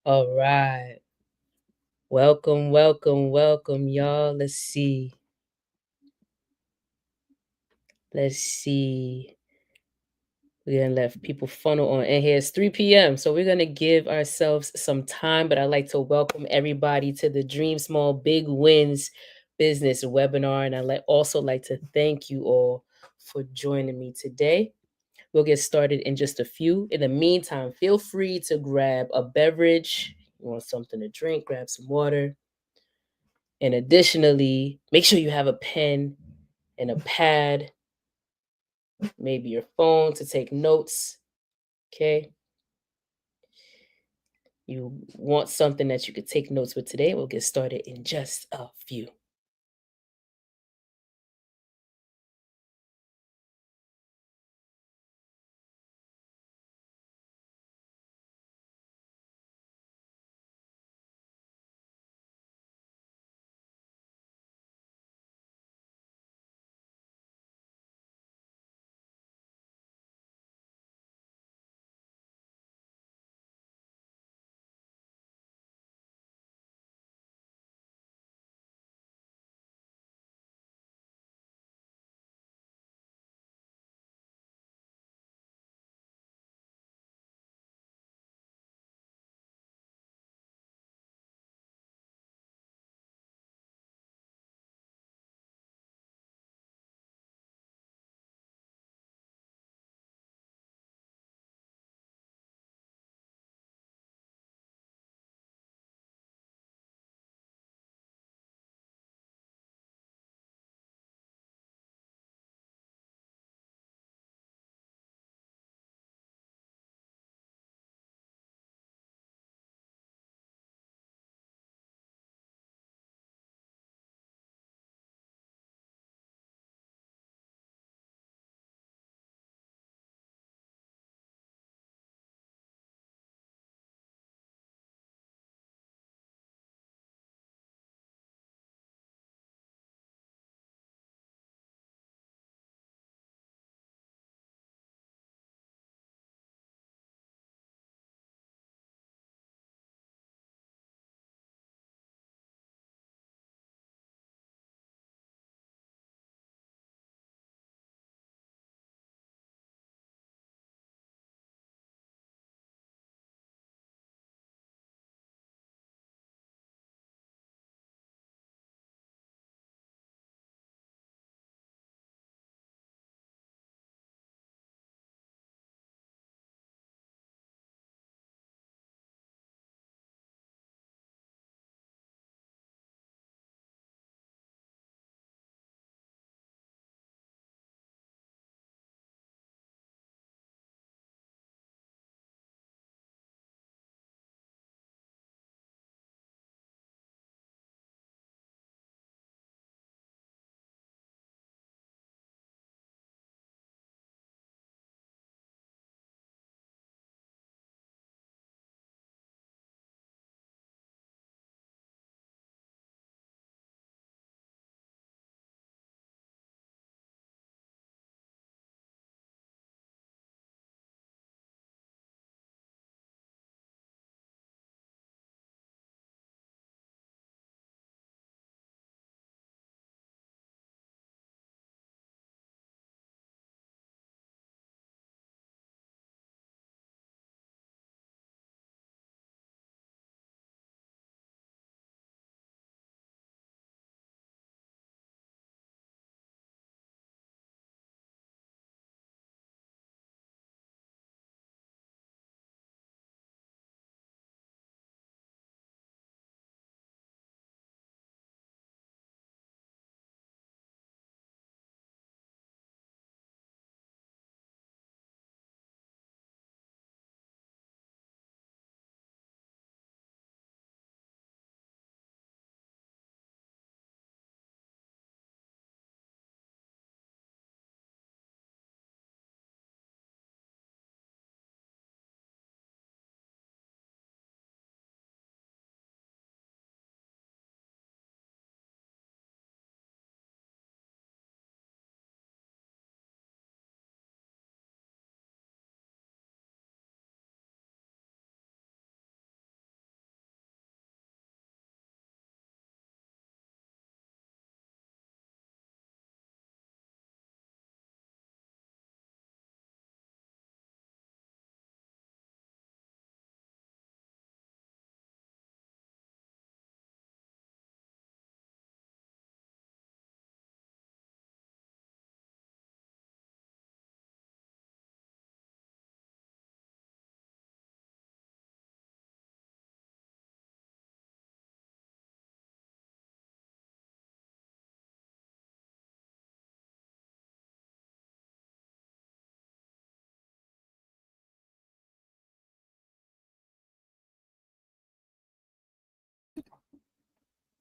All right. Welcome, welcome, welcome, y'all. Let's see. Let's see. We're gonna let people funnel on in here. It's 3 p.m. So we're gonna give ourselves some time, but I'd like to welcome everybody to the Dream Small Big Wins business webinar. And also like to thank you all for joining me today. We'll get started in just a few. In the meantime, feel free to grab a beverage. You want something to drink, grab some water. And additionally, make sure you have a pen and a pad, maybe your phone to take notes. Okay. You want something that you could take notes with today. We'll get started in just a few.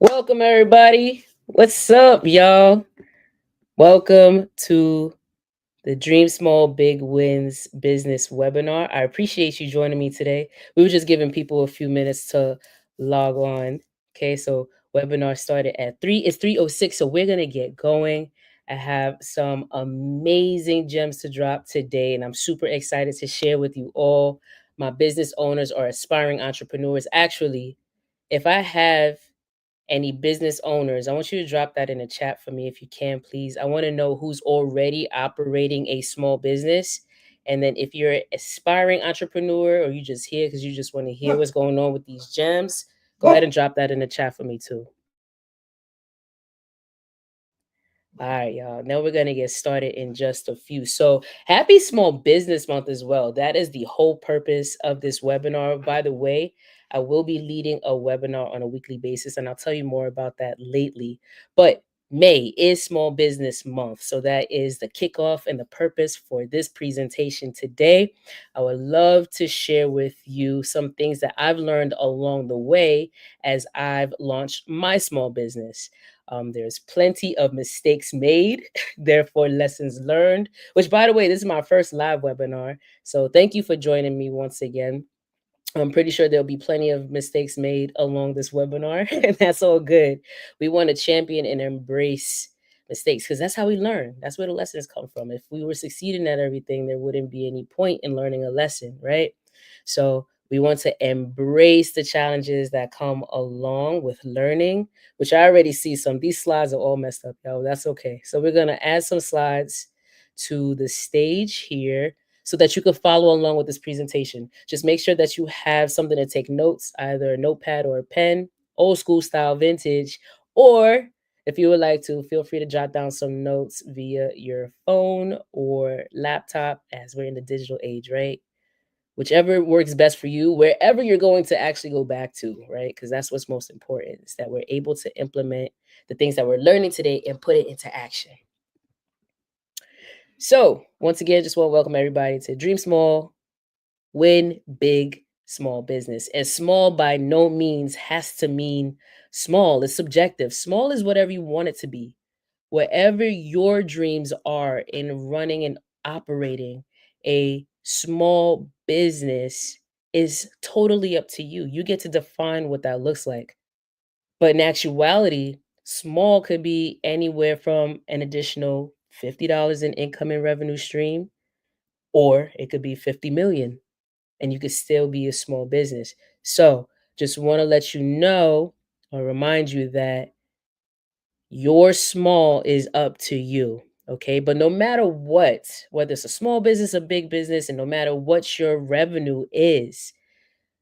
Welcome, everybody. What's up, y'all? Welcome to the Dream Small Big Wins business webinar. I appreciate you joining me today. We were just giving people a few minutes to log on. Okay, so webinar started at 3. It's 3:06, so we're gonna get going. I have some amazing gems to drop today, and I'm super excited to share with you all my business owners or aspiring entrepreneurs. Actually, if I have any business owners, I want you to drop that in the chat for me if you can, please. I want to know who's already operating a small business. And then if you're an aspiring entrepreneur or you just here because you just want to hear what's going on with these gems, go ahead and drop that in the chat for me too. All right, y'all. Now we're going to get started in just a few. So, happy Small Business Month as well. That is the whole purpose of this webinar. By the way, I will be leading a webinar on a weekly basis, and I'll tell you more about that lately. But May is Small Business Month. So, that is the kickoff and the purpose for this presentation today. I would love to share with you some things that I've learned along the way as I've launched my small business. There's plenty of mistakes made, therefore lessons learned, which, by the way, this is my first live webinar. So thank you for joining me once again. I'm pretty sure there'll be plenty of mistakes made along this webinar, and that's all good. We want to champion and embrace mistakes because that's how we learn. That's where the lessons come from. If we were succeeding at everything, there wouldn't be any point in learning a lesson, right? So we want to embrace the challenges that come along with learning, which I already see some. These slides are all messed up, y'all. That's okay. So we're going to add some slides to the stage here so that you can follow along with this presentation. Just make sure that you have something to take notes, either a notepad or a pen, old school style vintage, or if you would like to, feel free to jot down some notes via your phone or laptop as we're in the digital age, right? Whichever works best for you, wherever you're going to actually go back to, right? Because that's what's most important is that we're able to implement the things that we're learning today and put it into action. So, once again, just want to welcome everybody to Dream Small, Win Big Small Business. And small by no means has to mean small. It's subjective. Small is whatever you want it to be. Whatever your dreams are in running and operating a small business is totally up to you. You get to define what that looks like. But in actuality, small could be anywhere from an additional $50 in income and revenue stream, or it could be 50 million and you could still be a small business. So just want to let you know or remind you that your small is up to you. Okay. But no matter what, whether it's a small business, a big business, and no matter what your revenue is,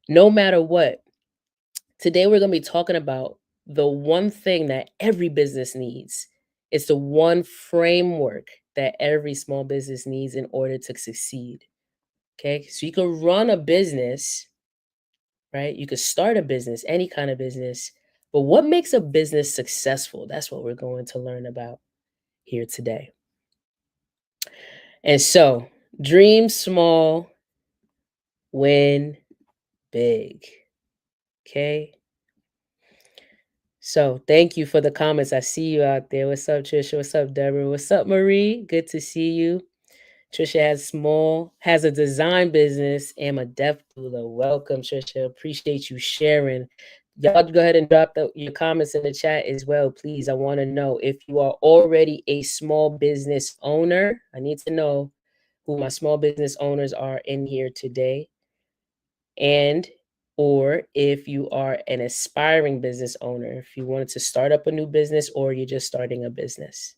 no matter what, today we're going to be talking about the one thing that every business needs. It's the one framework that every small business needs in order to succeed. Okay. So you can run a business, right? You could start a business, any kind of business. But what makes a business successful? That's what we're going to learn about here today. And so, dream small, win big. Okay. So, thank you for the comments. I see you out there. What's up, Trisha? What's up, Deborah? What's up, Marie? Good to see you. Trisha has a design business and a deaf doula. Welcome, Trisha. Appreciate you sharing. Y'all go ahead and drop your comments in the chat as well, please. I want to know if you are already a small business owner. I need to know who my small business owners are in here today. And or if you are an aspiring business owner, if you wanted to start up a new business or you're just starting a business.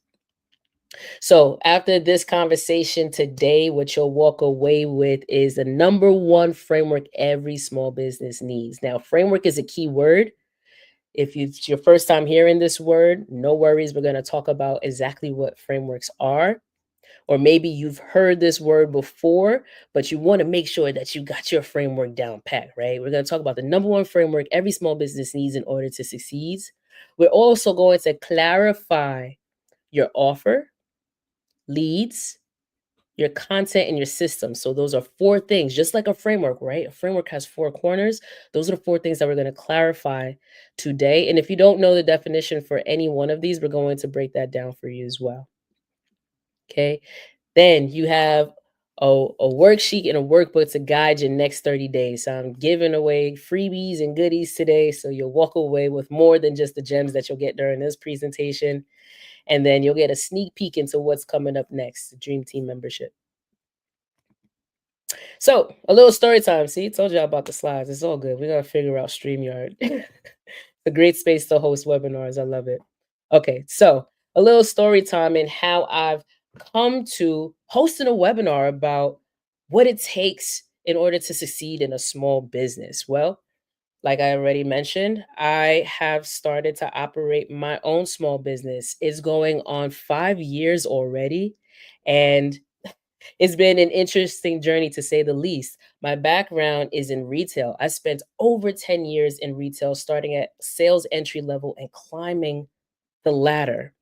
So after this conversation today, what you'll walk away with is the number one framework every small business needs. Now, framework is a key word. If it's your first time hearing this word, no worries. We're going to talk about exactly what frameworks are. Or maybe you've heard this word before, but you want to make sure that you got your framework down pat, right? We're going to talk about the number one framework every small business needs in order to succeed. We're also going to clarify your offer, leads, your content, and your system. So those are four things, just like a framework, right? A framework has four corners. Those are the four things that we're going to clarify today. And if you don't know the definition for any one of these, we're going to break that down for you as well. Okay. Then you have a worksheet and a workbook to guide your next 30 days. So I'm giving away freebies and goodies today. So you'll walk away with more than just the gems that you'll get during this presentation. And then you'll get a sneak peek into what's coming up next, the Dream Team membership. So a little story time. See, told you about the slides. It's all good. We're gonna figure out StreamYard. A great space to host webinars. I love it. Okay, so a little story time and how I've come to hosting a webinar about what it takes in order to succeed in a small business. Well, like I already mentioned, I have started to operate my own small business. It's going on 5 years already. And it's been an interesting journey to say the least. My background is in retail. I spent over 10 years in retail, starting at sales entry level and climbing the ladder.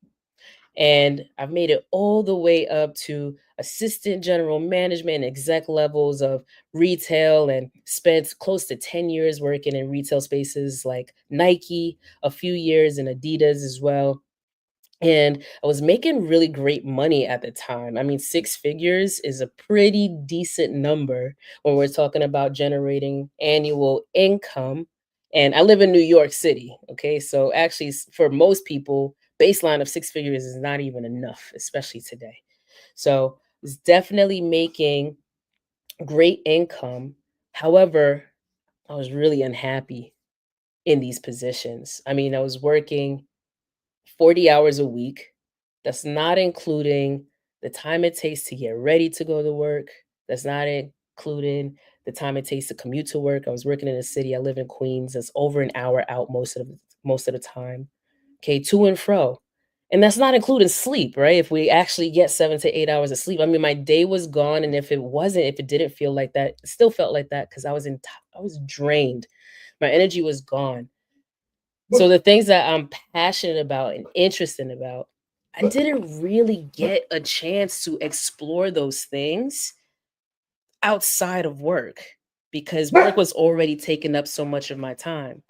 And I've made it all the way up to assistant general management and exec levels of retail, and spent close to 10 years working in retail spaces like Nike, a few years in Adidas as well. And I was making really great money at the time. I mean, six figures is a pretty decent number when we're talking about generating annual income. And I live in New York City. Okay. So actually, for most people, baseline of six figures is not even enough, especially today. So it's definitely making great income. However, I was really unhappy in these positions. I mean, I was working 40 hours a week. That's not including the time it takes to get ready to go to work. That's not including the time it takes to commute to work. I was working in a city. I live in Queens. That's over an hour out most of the time. Okay, to and fro. And that's not including sleep, right? If we actually get 7 to 8 hours of sleep. I mean, my day was gone. And if it didn't feel like that, it still felt like that because I was drained. My energy was gone. So the things that I'm passionate about and interested about, I didn't really get a chance to explore those things outside of work because work was already taking up so much of my time.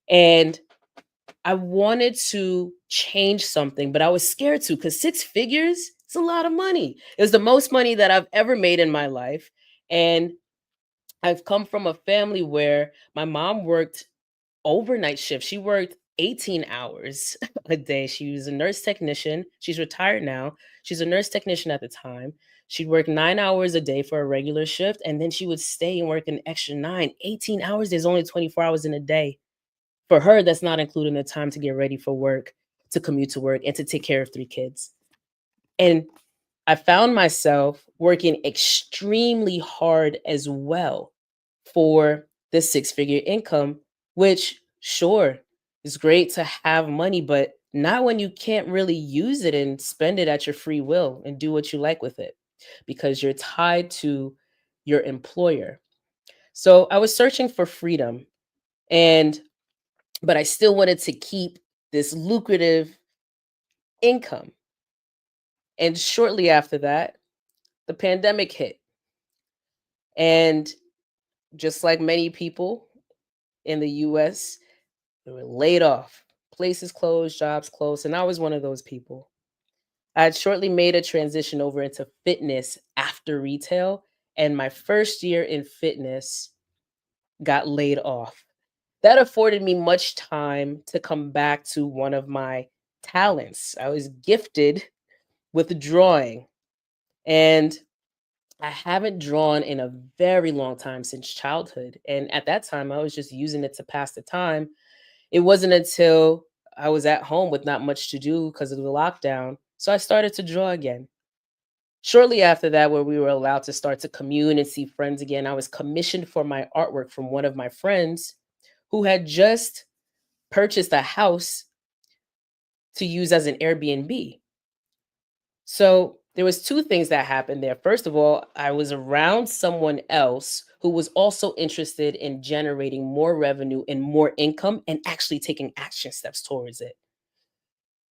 And I wanted to change something, but I was scared to because six figures, it's a lot of money. It was the most money that I've ever made in my life. And I've come from a family where my mom worked overnight shift. She worked 18 hours a day. She was a nurse technician. She's retired now. She's a nurse technician at the time. She'd work 9 hours a day for a regular shift, and then she would stay and work an extra 18 hours. There's only 24 hours in a day. For her, that's not including the time to get ready for work, to commute to work, and to take care of three kids. And I found myself working extremely hard as well for the six-figure income, which sure is great to have money, but not when you can't really use it and spend it at your free will and do what you like with it because you're tied to your employer. So I was searching for freedom, and but I still wanted to keep this lucrative income. And shortly after that, the pandemic hit. And just like many people in the US, they were laid off. Places closed, jobs closed, and I was one of those people. I had shortly made a transition over into fitness after retail, and my first year in fitness got laid off. That afforded me much time to come back to one of my talents. I was gifted with drawing, and I haven't drawn in a very long time since childhood. And at that time, I was just using it to pass the time. It wasn't until I was at home with not much to do because of the lockdown. So I started to draw again. Shortly after that, where we were allowed to start to commune and see friends again, I was commissioned for my artwork from one of my friends who had just purchased a house to use as an Airbnb. So there was two things that happened there. First of all, I was around someone else who was also interested in generating more revenue and more income and actually taking action steps towards it.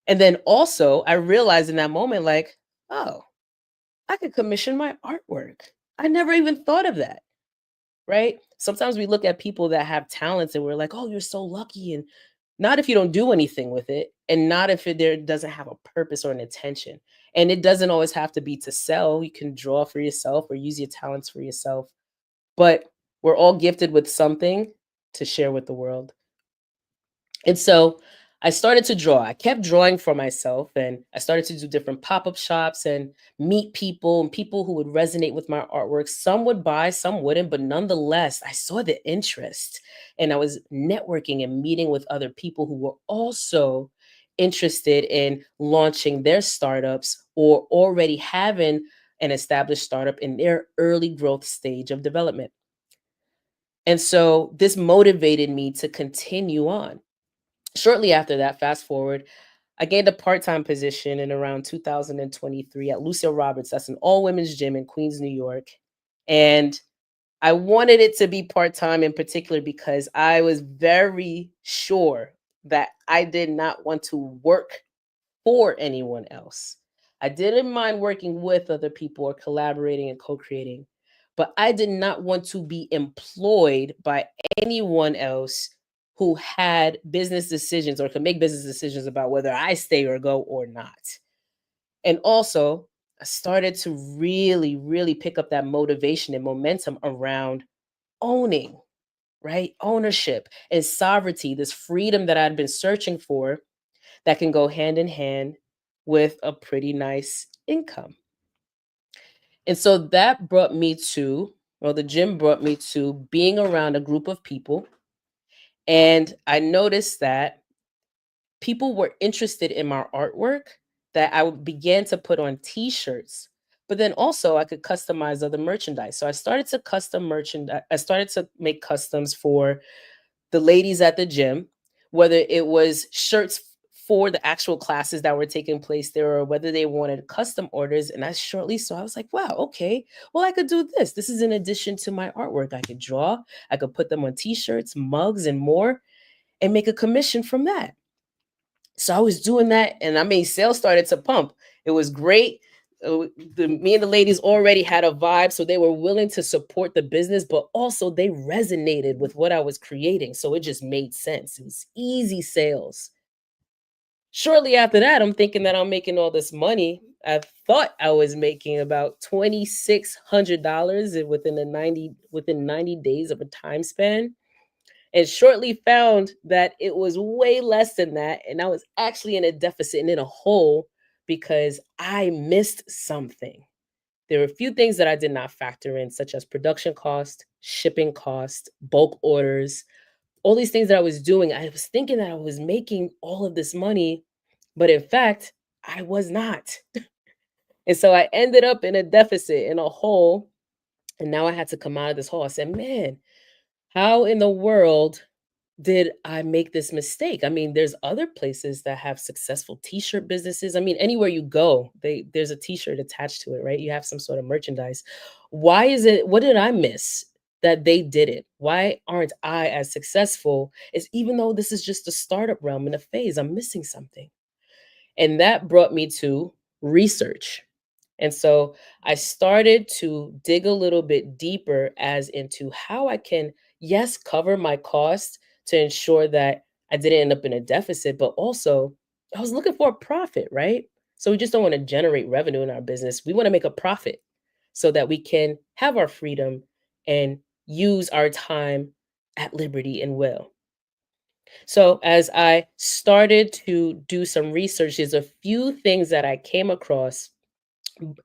And then also, I realized in that moment, like, oh, I could commission my artwork. I never even thought of that, right? Sometimes we look at people that have talents and we're like, oh, you're so lucky. And not if you don't do anything with it, and not if it there doesn't have a purpose or an intention. And it doesn't always have to be to sell. You can draw for yourself or use your talents for yourself. But we're all gifted with something to share with the world. And so I started to draw. I kept drawing for myself and I started to do different pop up shops and meet people and people who would resonate with my artwork. Some would buy, some wouldn't, but nonetheless, I saw the interest and I was networking and meeting with other people who were also interested in launching their startups or already having an established startup in their early growth stage of development. And so this motivated me to continue on. Shortly after that, fast forward, I gained a part-time position in around 2023 at Lucio Roberts. That's an all-women's gym in Queens, New York. And I wanted it to be part-time in particular because I was very sure that I did not want to work for anyone else. I didn't mind working with other people or collaborating and co-creating, but I did not want to be employed by anyone else who had business decisions or could make business decisions about whether I stay or go or not. And also, I started to really, really pick up that motivation and momentum around owning, right? Ownership and sovereignty, this freedom that I'd been searching for that can go hand in hand with a pretty nice income. And so that brought me to, well, the gym brought me to being around a group of people. And I noticed that people were interested in my artwork, that began to put on t-shirts. But then also I could customize other merchandise. So I started to custom merchandise. I started to make customs for the ladies at the gym, whether it was shirts for the actual classes that were taking place there or whether they wanted custom orders. And I shortly saw, I was like, wow, okay, well, I could do this. This is in addition to my artwork. I could draw, I could put them on t-shirts, mugs, and more, and make a commission from that. So I was doing that, and I mean, sales started to pump. It was great. Me and the ladies already had a vibe, so they were willing to support the business, but also they resonated with what I was creating. So it just made sense. It was easy sales. Shortly after that, I'm thinking that I'm making all this money. I thought I was making about $2,600 within 90 days of a time span, and shortly found that it was way less than that. And I was actually in a deficit and in a hole because I missed something. There were a few things that I did not factor in, such as production cost, shipping cost, bulk orders, all these things that I was doing. I was thinking that I was making all of this money, but in fact, I was not. And so I ended up in a deficit, in a hole. And now I had to come out of this hole. I said, man, how in the world did I make this mistake? I mean, there's other places that have successful t-shirt businesses. I mean, anywhere you go, there's a t-shirt attached to it, right? You have some sort of merchandise. Why is it what did I miss that they didn't? Why aren't I as successful as even though this is just a startup realm in a phase? I'm missing something. And that brought me to research. And so I started to dig a little bit deeper as into how I can, yes, cover my costs to ensure that I didn't end up in a deficit, but also I was looking for a profit, right? So we just don't want to generate revenue in our business. We want to make a profit so that we can have our freedom and use our time at liberty and will. So as I started to do some research, there's a few things that I came across,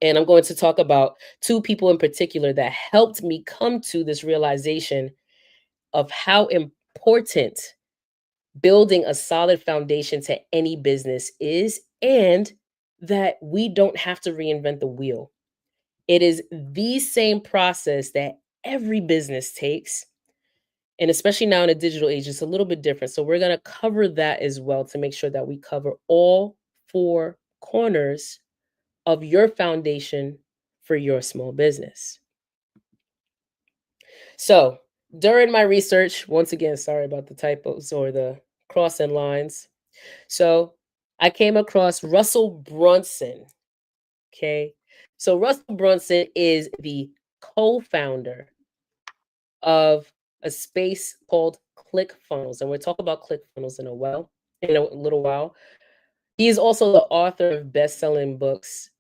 and I'm going to talk about two people in particular that helped me come to this realization of how important building a solid foundation to any business is, and that we don't have to reinvent the wheel. It is the same process that every business takes. And especially now in a digital age, it's a little bit different. So we're going to cover that as well to make sure that we cover all four corners of your foundation for your small business. So during my research, once again, sorry about the typos or the crossing lines. So I came across Russell Brunson. Okay. So Russell Brunson is the co-founder of a space called ClickFunnels, and we'll talk about ClickFunnels in a little while. He is also the author of best-selling books,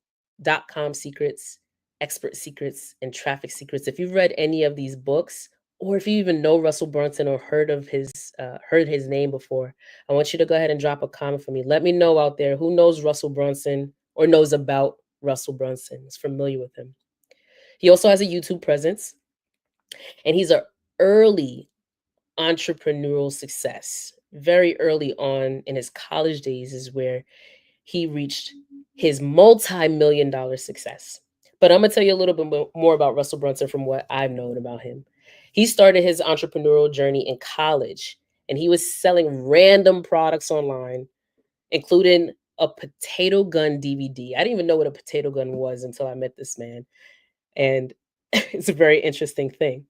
.com Secrets, Expert Secrets, and Traffic Secrets. If you've read any of these books, or if you even know Russell Brunson or heard his name before, I want you to go ahead and drop a comment for me. Let me know out there who knows Russell Brunson or knows about Russell Brunson, is familiar with him. He also has a YouTube presence, and he's an early entrepreneurial success. Very early on in his college days is where he reached his multi-million dollar success. But I'm gonna tell you a little bit more about Russell Brunson from what I've known about him. He started his entrepreneurial journey in college, and he was selling random products online, including a potato gun DVD. I didn't even know what a potato gun was until I met this man. And it's a very interesting thing.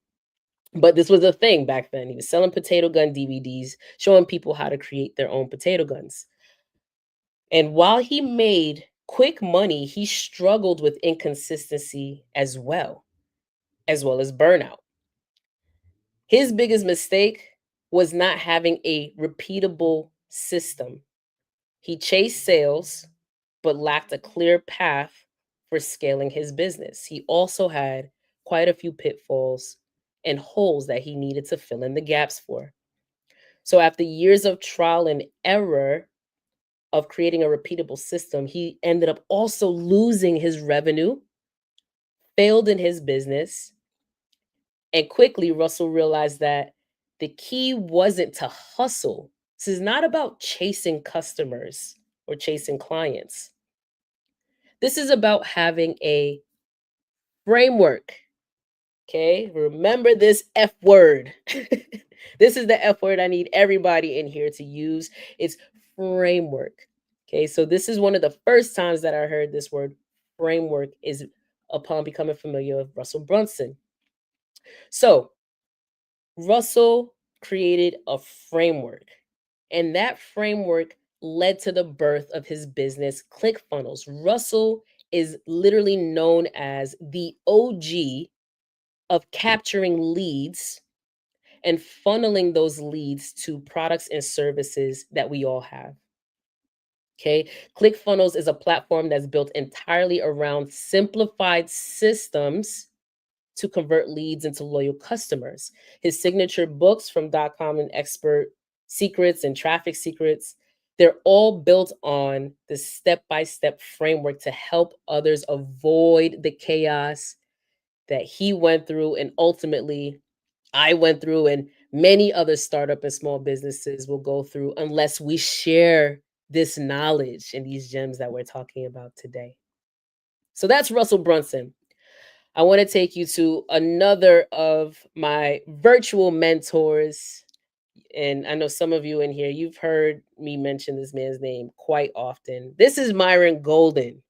But this was a thing back then. He was selling potato gun DVDs, showing people how to create their own potato guns. And while he made quick money, he struggled with inconsistency as well as burnout. His biggest mistake was not having a repeatable system. He chased sales, but lacked a clear path for scaling his business. He also had quite a few pitfalls and holes that he needed to fill in the gaps for. So, after years of trial and error, of creating a repeatable system, he ended up also losing his revenue, failed in his business, and quickly Russell realized that the key wasn't to hustle. This is not about chasing customers or chasing clients. This is about having a framework. Okay, remember this F word. This is the F word I need everybody in here to use. It's framework. Okay, so this is one of the first times that I heard this word framework is upon becoming familiar with Russell Brunson. So, Russell created a framework, and that framework led to the birth of his business, ClickFunnels. Russell is literally known as the OG of capturing leads and funneling those leads to products and services that we all have. Okay. ClickFunnels is a platform that's built entirely around simplified systems to convert leads into loyal customers. His signature books from .com and Expert Secrets and Traffic Secrets, they're all built on the step-by-step framework to help others avoid the chaos that he went through and ultimately I went through and many other startup and small businesses will go through unless we share this knowledge and these gems that we're talking about today. So that's Russell Brunson. I want to take you to another of my virtual mentors. And I know some of you in here, you've heard me mention this man's name quite often. This is Myron Golden.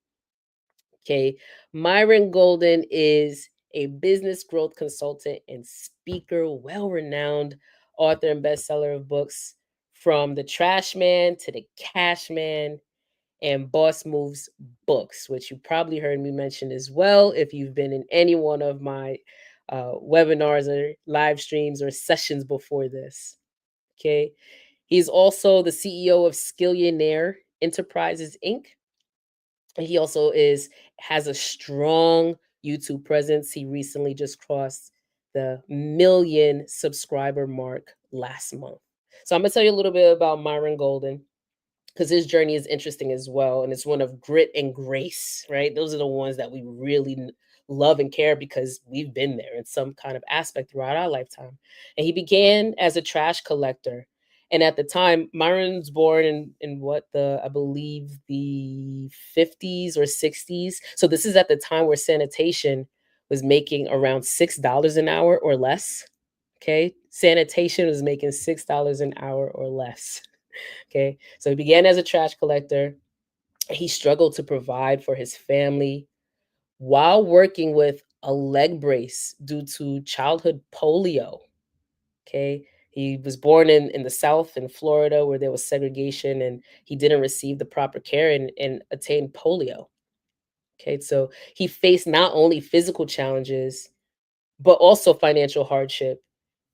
Okay. Myron Golden is a business growth consultant and speaker, well renowned author and bestseller of books from The Trash Man to The Cash Man and Boss Moves books, which you probably heard me mention as well if you've been in any one of my webinars or live streams or sessions before this. Okay. He's also the CEO of Skillionaire Enterprises Inc. He also has a strong YouTube presence. He recently just crossed the million subscriber mark last month. So I'm gonna tell you a little bit about Myron Golden because his journey is interesting as well, and it's one of grit and grace, right? Those are the ones that we really love and care because we've been there in some kind of aspect throughout our lifetime. And he began as a trash collector. And at the time, Myron's born in what the I believe the 50s or 60s. So this is at the time where sanitation was making around $6 an hour or less. Okay. Sanitation was making $6 an hour or less. Okay. So he began as a trash collector. He struggled to provide for his family while working with a leg brace due to childhood polio. Okay. He was born in the South in Florida where there was segregation and he didn't receive the proper care and attained polio. Okay, so he faced not only physical challenges, but also financial hardship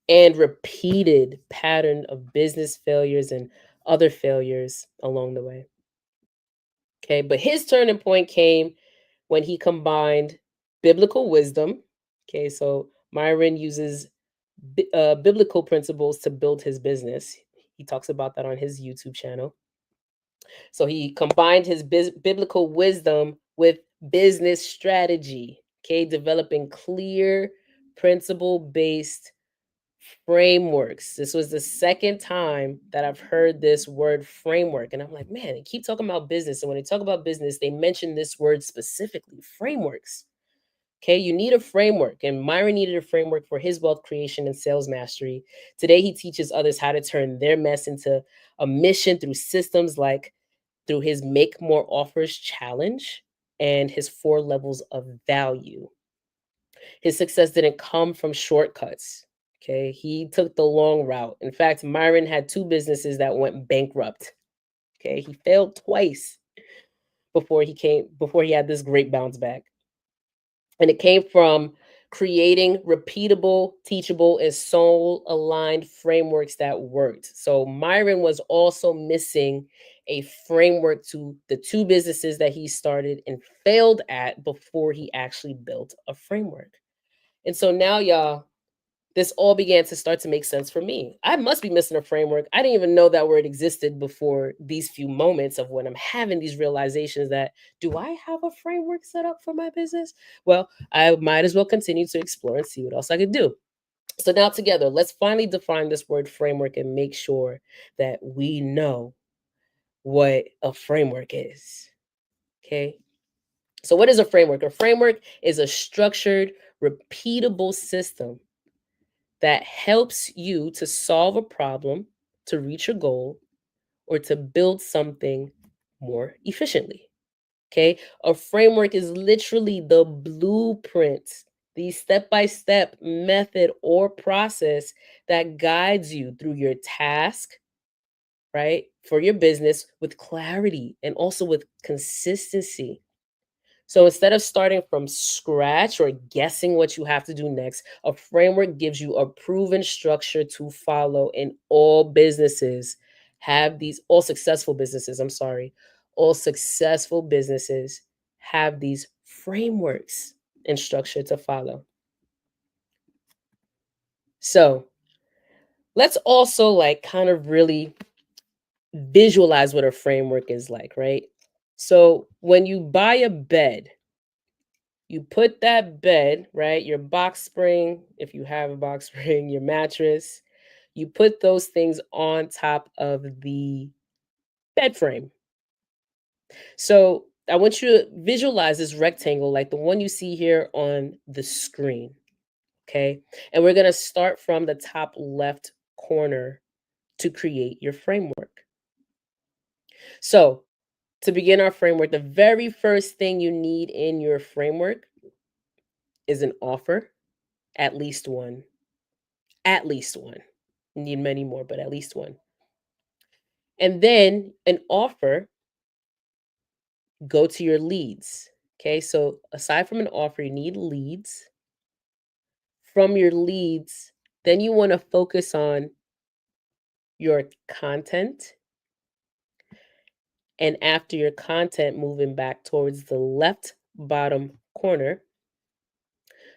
and repeated pattern of business failures and other failures along the way. Okay, but his turning point came when he combined biblical wisdom. Okay, so Myron uses biblical principles to build his business. He talks about that on his YouTube channel. So he combined his biblical wisdom with business strategy. Okay, developing clear, principle based frameworks. This was the second time that I've heard this word framework. And I'm like, man, they keep talking about business. And when they talk about business, they mention this word specifically frameworks. Okay, you need a framework. And Myron needed a framework for his wealth creation and sales mastery. Today, he teaches others how to turn their mess into a mission through systems like through his Make More Offers challenge and his 4 levels of value. His success didn't come from shortcuts. Okay, he took the long route. In fact, Myron had 2 businesses that went bankrupt. Okay, he failed twice before he had this great bounce back. And it came from creating repeatable, teachable, and soul aligned frameworks that worked. So Myron was also missing a framework to the 2 businesses that he started and failed at before he actually built a framework. And so now, y'all, this all began to start to make sense for me. I must be missing a framework. I didn't even know that word existed before these few moments of when I'm having these realizations that, do I have a framework set up for my business? Well, I might as well continue to explore and see what else I could do. So now together, let's finally define this word framework and make sure that we know what a framework is. Okay. So what is a framework? A framework is a structured, repeatable system that helps you to solve a problem, to reach a goal, or to build something more efficiently. Okay. A framework is literally the blueprint, the step by step method or process that guides you through your task, right? For your business with clarity and also with consistency. So instead of starting from scratch or guessing what you have to do next, a framework gives you a proven structure to follow. In all businesses have these, all successful businesses, I'm sorry, all successful businesses have these frameworks and structure to follow. So let's also like kind of really visualize what a framework is like, right? So when you buy a bed, you put that bed, right? Your box spring, if you have a box spring, your mattress, you put those things on top of the bed frame. So I want you to visualize this rectangle like the one you see here on the screen. Okay. And we're going to start from the top left corner to create your framework. So to begin our framework, the very first thing you need in your framework is an offer, at least one. At least one. Need many more, but at least one. And then an offer, go to your leads. Okay, so aside from an offer, you need leads. From your leads, then you want to focus on your content. And after your content, moving back towards the left bottom corner,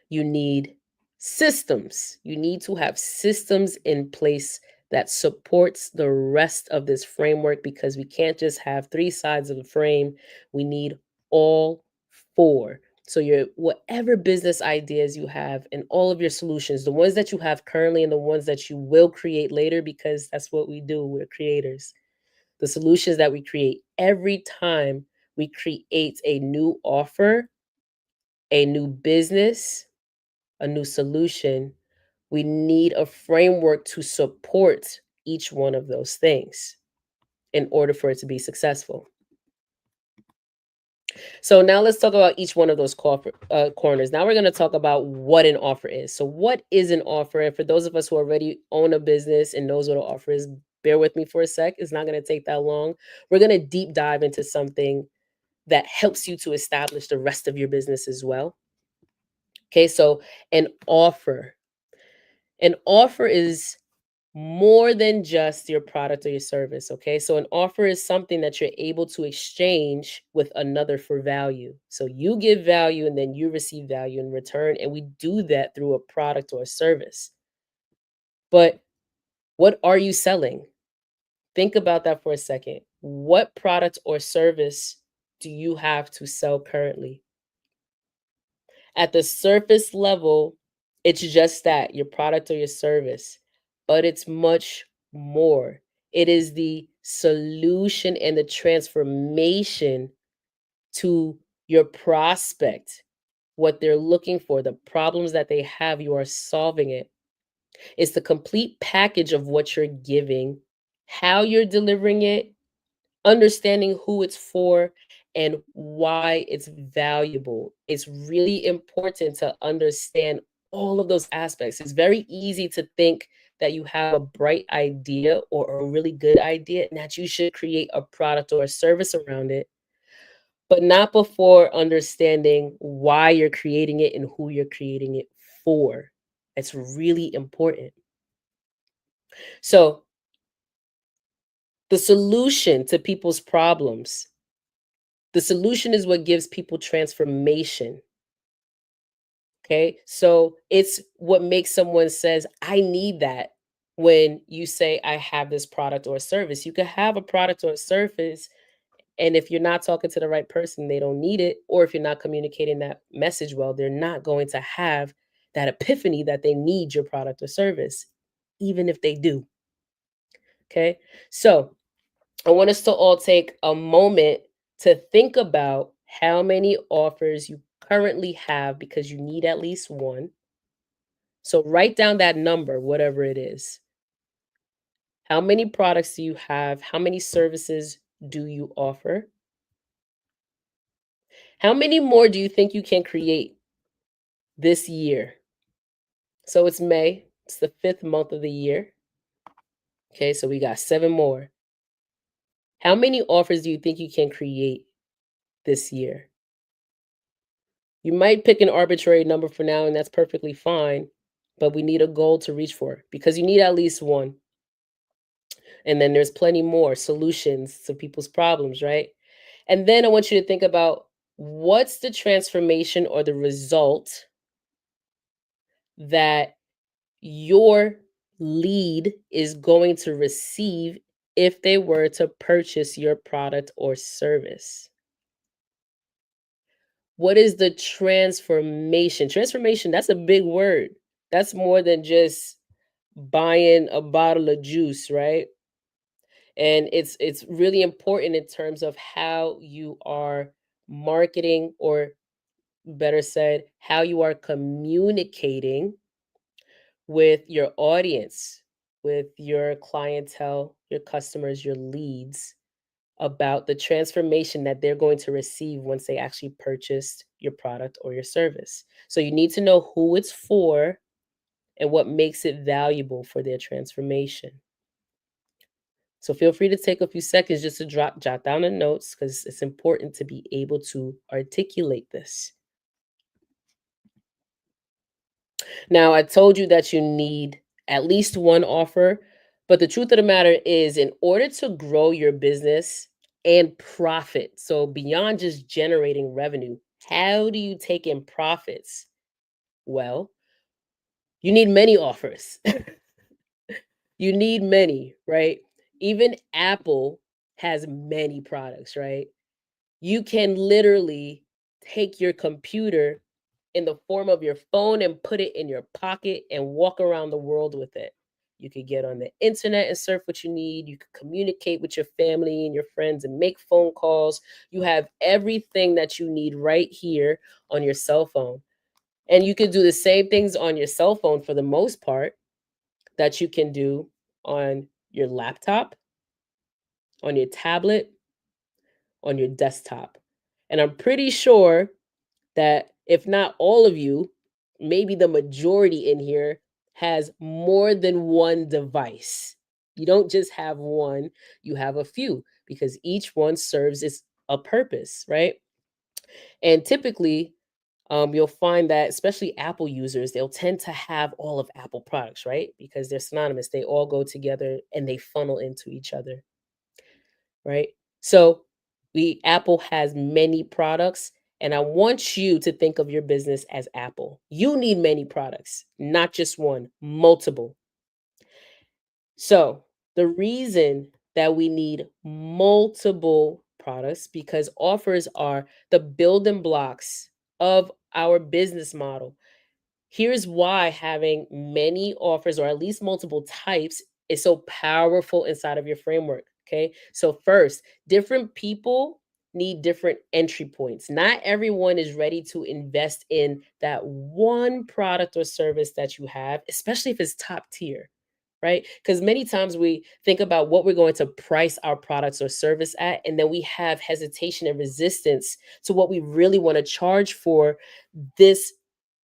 you need systems. You need to have systems in place that supports the rest of this framework because we can't just have 3 sides of the frame. We need all 4. So your whatever business ideas you have and all of your solutions, the ones that you have currently and the ones that you will create later, because that's what we do. We're creators. The solutions that we create every time we create a new offer, a new business, a new solution, we need a framework to support each one of those things in order for it to be successful. So now let's talk about each one of those corners. Now we're going to talk about what an offer is. So what is an offer? And for those of us who already own a business and knows what an offer is, bear with me for a sec. It's not going to take that long. We're going to deep dive into something that helps you to establish the rest of your business as well. Okay, so an offer. An offer is more than just your product or your service. Okay, so an offer is something that you're able to exchange with another for value. So you give value and then you receive value in return. And we do that through a product or a service. But what are you selling? Think about that for a second. What product or service do you have to sell currently? At the surface level, it's just that your product or your service, but it's much more. It is the solution and the transformation to your prospect, what they're looking for, the problems that they have, you are solving it. It's the complete package of what you're giving, how you're delivering it, understanding who it's for and why it's valuable. It's really important to understand all of those aspects. It's very easy to think that you have a bright idea or a really good idea and that you should create a product or a service around it, but not before understanding why you're creating it and who you're creating it for. It's really important. So, the solution to people's problems, the solution is what gives people transformation. Okay. So it's what makes someone says, I need that. When you say, I have this product or service, you could have a product or a service. And if you're not talking to the right person, they don't need it. Or if you're not communicating that message well, they're not going to have that epiphany that they need your product or service, even if they do. Okay. So I want us to all take a moment to think about how many offers you currently have because you need at least one. So write down that number, whatever it is. How many products do you have? How many services do you offer? How many more do you think you can create this year? So it's May, it's the fifth month of the year. Okay, so we got seven more. How many offers do you think you can create this year? You might pick an arbitrary number for now, and that's perfectly fine, but we need a goal to reach for because you need at least one. And then there's plenty more solutions to people's problems, right? And then I want you to think about what's the transformation or the result that your lead is going to receive if they were to purchase your product or service. What is the transformation? Transformation, that's a big word. That's more than just buying a bottle of juice, right? And it's really important in terms of how you are marketing, or better said, how you are communicating with your audience, with your clientele, your customers, your leads, about the transformation that they're going to receive once they actually purchased your product or your service. So you need to know who it's for and what makes it valuable for their transformation. So feel free to take a few seconds just to jot down the notes because it's important to be able to articulate this. Now, I told you that you need at least one offer, but the truth of the matter is, in order to grow your business and profit, so beyond just generating revenue, how do you take in profits? Well, you need many offers. You need many, right? Even Apple has many products, right? You can literally take your computer in the form of your phone and put it in your pocket and walk around the world with it. You could get on the internet and surf what you need. You could communicate with your family and your friends and make phone calls. You have everything that you need right here on your cell phone. And you could do the same things on your cell phone for the most part that you can do on your laptop, on your tablet, on your desktop. And I'm pretty sure that if not all of you, maybe the majority in here has more than one device. You don't just have one, you have a few because each one serves its a purpose, right? And typically, you'll find that especially Apple users, they'll tend to have all of Apple products, right? Because they're synonymous. They all go together and they funnel into each other, right? So we Apple has many products, and I want you to think of your business as Apple. You need many products, not just one, multiple. So the reason that we need multiple products because offers are the building blocks of our business model. Here's why having many offers or at least multiple types is so powerful inside of your framework. Okay. So, first, different people need different entry points. Not everyone is ready to invest in that one product or service that you have, especially if it's top tier. Right. Because many times we think about what we're going to price our products or service at, and then we have hesitation and resistance to what we really want to charge for this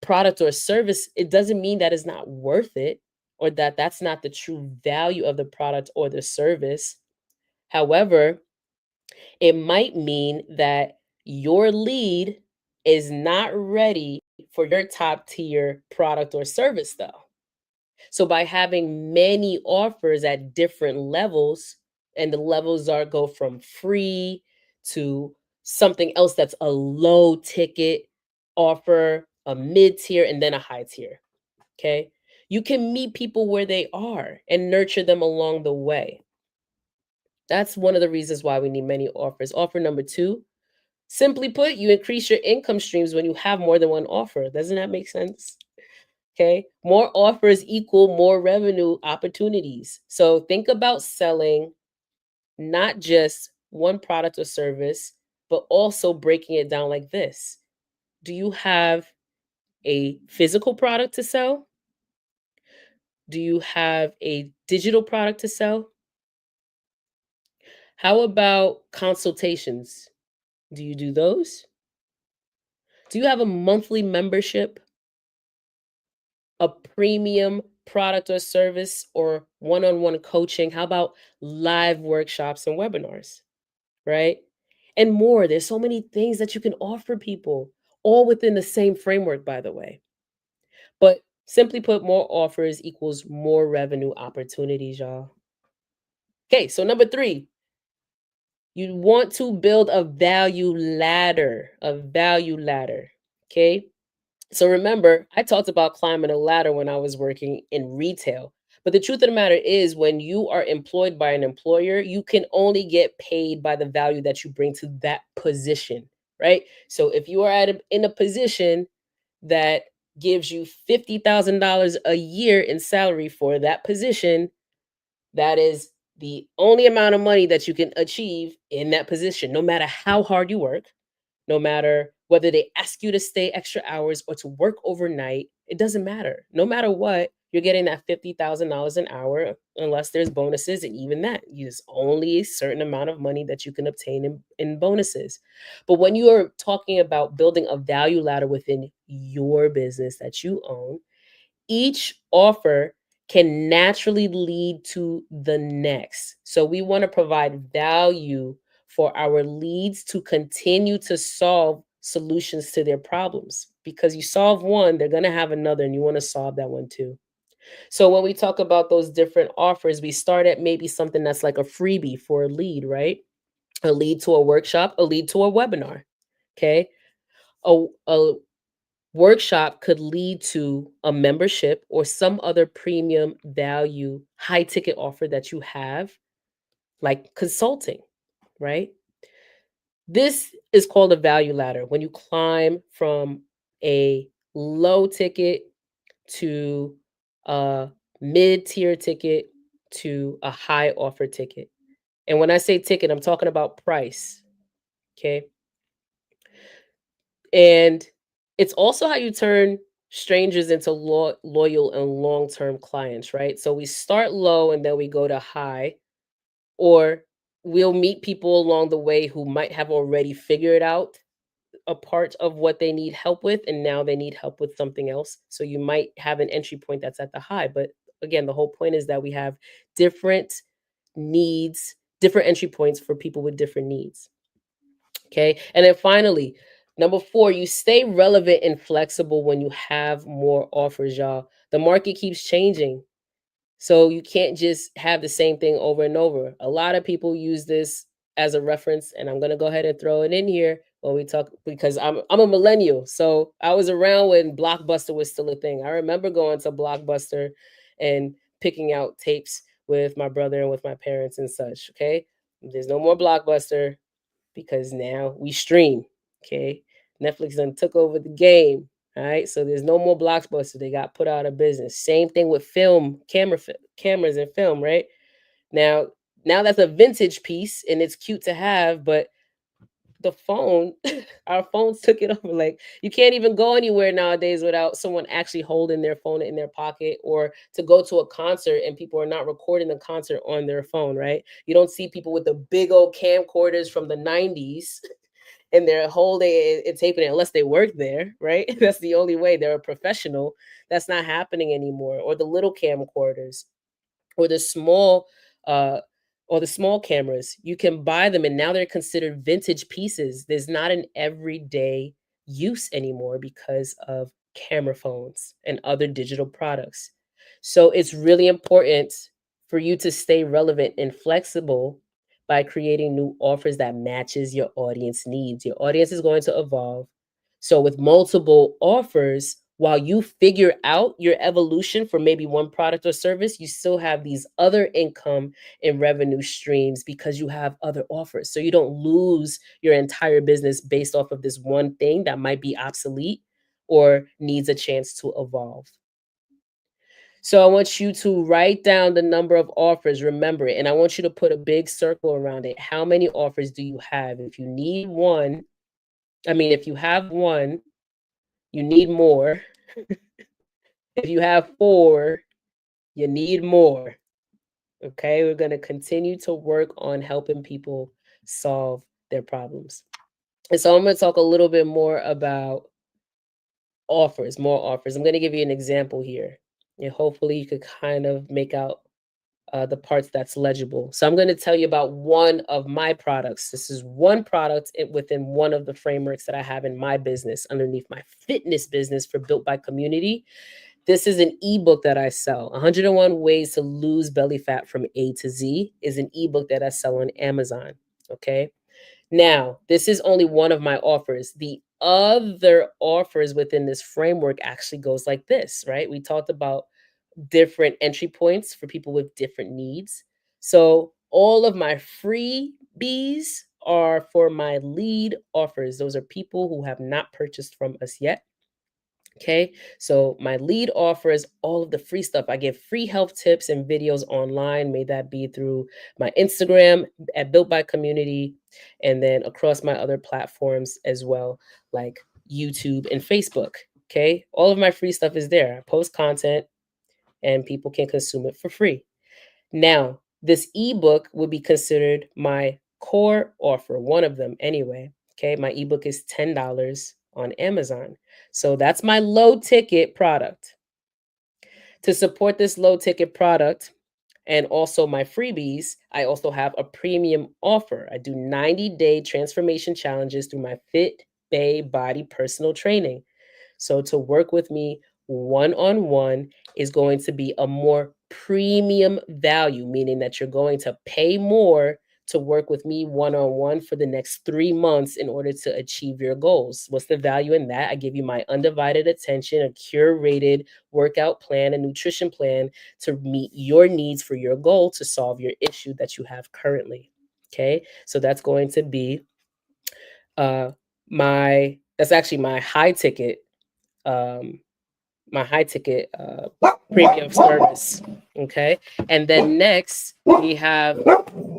product or service. It doesn't mean that it's not worth it or that that's not the true value of the product or the service. However, it might mean that your lead is not ready for your top tier product or service, though. So by having many offers at different levels, and the levels are go from free to something else that's a low ticket offer, a mid tier, and then a high tier. Okay. You can meet people where they are and nurture them along the way. That's one of the reasons why we need many offers. Offer number two, simply put, you increase your income streams when you have more than one offer. Doesn't that make sense? Okay. More offers equal more revenue opportunities. So think about selling not just one product or service, but also breaking it down like this. Do you have a physical product to sell? Do you have a digital product to sell? How about consultations? Do you do those? Do you have a monthly membership, a premium product or service, or one on one coaching? How about live workshops and webinars, right? And more. There's so many things that you can offer people, all within the same framework, by the way. But simply put, more offers equals more revenue opportunities, y'all. Okay, so number three, you want to build a value ladder, a value ladder. Okay. So remember, I talked about climbing a ladder when I was working in retail. But the truth of the matter is, when you are employed by an employer, you can only get paid by the value that you bring to that position, right? So if you are in a position that gives you $50,000 a year in salary for that position, that is the only amount of money that you can achieve in that position, no matter how hard you work, no matter whether they ask you to stay extra hours or to work overnight. It doesn't matter. No matter what, you're getting that $50,000 an hour, unless there's bonuses. And even that, there's only a certain amount of money that you can obtain in bonuses. But when you are talking about building a value ladder within your business that you own, each offer can naturally lead to the next. So we want to provide value for our leads to continue to solve solutions to their problems. Because you solve one, they're going to have another, and you want to solve that one too. So when we talk about those different offers, we start at maybe something that's like a freebie for a lead, right? A lead to a workshop, a lead to a webinar. Okay. A workshop could lead to a membership or some other premium value, high ticket offer that you have, like consulting, right? This is called a value ladder when you climb from a low ticket to a mid tier ticket to a high offer ticket. And when I say ticket, I'm talking about price. Okay. And it's also how you turn strangers into loyal and long-term clients, right? So we start low and then we go to high, or we'll meet people along the way who might have already figured out a part of what they need help with, and now they need help with something else. So you might have an entry point that's at the high. But again, the whole point is that we have different needs, different entry points for people with different needs. Okay. And then finally, number four, you stay relevant and flexible when you have more offers, y'all. The market keeps changing. So you can't just have the same thing over and over. A lot of people use this as a reference, and I'm gonna go ahead and throw it in here when we talk because I'm a millennial. So I was around when Blockbuster was still a thing. I remember going to Blockbuster and picking out tapes with my brother and with my parents and such. Okay. There's no more Blockbuster because now we stream. Okay. Netflix done took over the game. All right. So there's no more blockbusters. They got put out of business. Same thing with cameras and film, right? Now, now that's a vintage piece and it's cute to have, but the phone, our phones took it over. Like you can't even go anywhere nowadays without someone actually holding their phone in their pocket, or to go to a concert and people are not recording the concert on their phone, right? You don't see people with the big old camcorders from the 90s and they're holding it and taping it unless they work there, right? That's the only way. They're a professional. That's not happening anymore. Or the little camcorders or the small uh cameras. You can buy them and now they're considered vintage pieces. There's not an everyday use anymore because of camera phones and other digital products. So it's really important for you to stay relevant and flexible by creating new offers that matches your audience needs. Your audience is going to evolve. So with multiple offers, while you figure out your evolution for maybe one product or service, you still have these other income and revenue streams because you have other offers. So you don't lose your entire business based off of this one thing that might be obsolete or needs a chance to evolve. So I want you to write down the number of offers, remember it, and I want you to put a big circle around it. How many offers do you have? If you need one, if you have one, you need more. If you have four, you need more. Okay, we're going to continue to work on helping people solve their problems. And so I'm going to talk a little bit more about offers, more offers. I'm going to give you an example here. And hopefully you could kind of make out the parts that's legible. So I'm going to tell you about one of my products. This is one product within one of the frameworks that I have in my business underneath my fitness business for Built by Community. This is an ebook that I sell. 101 Ways to Lose Belly Fat from A to Z is an ebook that I sell on Amazon. Okay. Now, this is only one of my offers. The other offers within this framework actually goes like this, right? We talked about different entry points for people with different needs. So all of my freebies are for my lead offers. Those are people who have not purchased from us yet. Okay, so my lead offer is all of the free stuff. I give free health tips and videos online. May that be through my Instagram at Built by Community, and then across my other platforms as well, like YouTube and Facebook. Okay, all of my free stuff is there. I post content and people can consume it for free. Now, this ebook would be considered my core offer, one of them anyway. Okay, my ebook is $10 on Amazon. So that's my low ticket product. To support this low ticket product and also my freebies, I also have a premium offer. I do 90-day transformation challenges through my Fit Bay Body personal training. So to work with me one on one is going to be a more premium value, meaning that you're going to pay more to work with me one on one for the next 3 months in order to achieve your goals. What's the value in that? I give you my undivided attention, a curated workout plan, a nutrition plan to meet your needs for your goal to solve your issue that you have currently. Okay, so that's going to be that's actually um, my high ticket premium service. Okay. And then next we have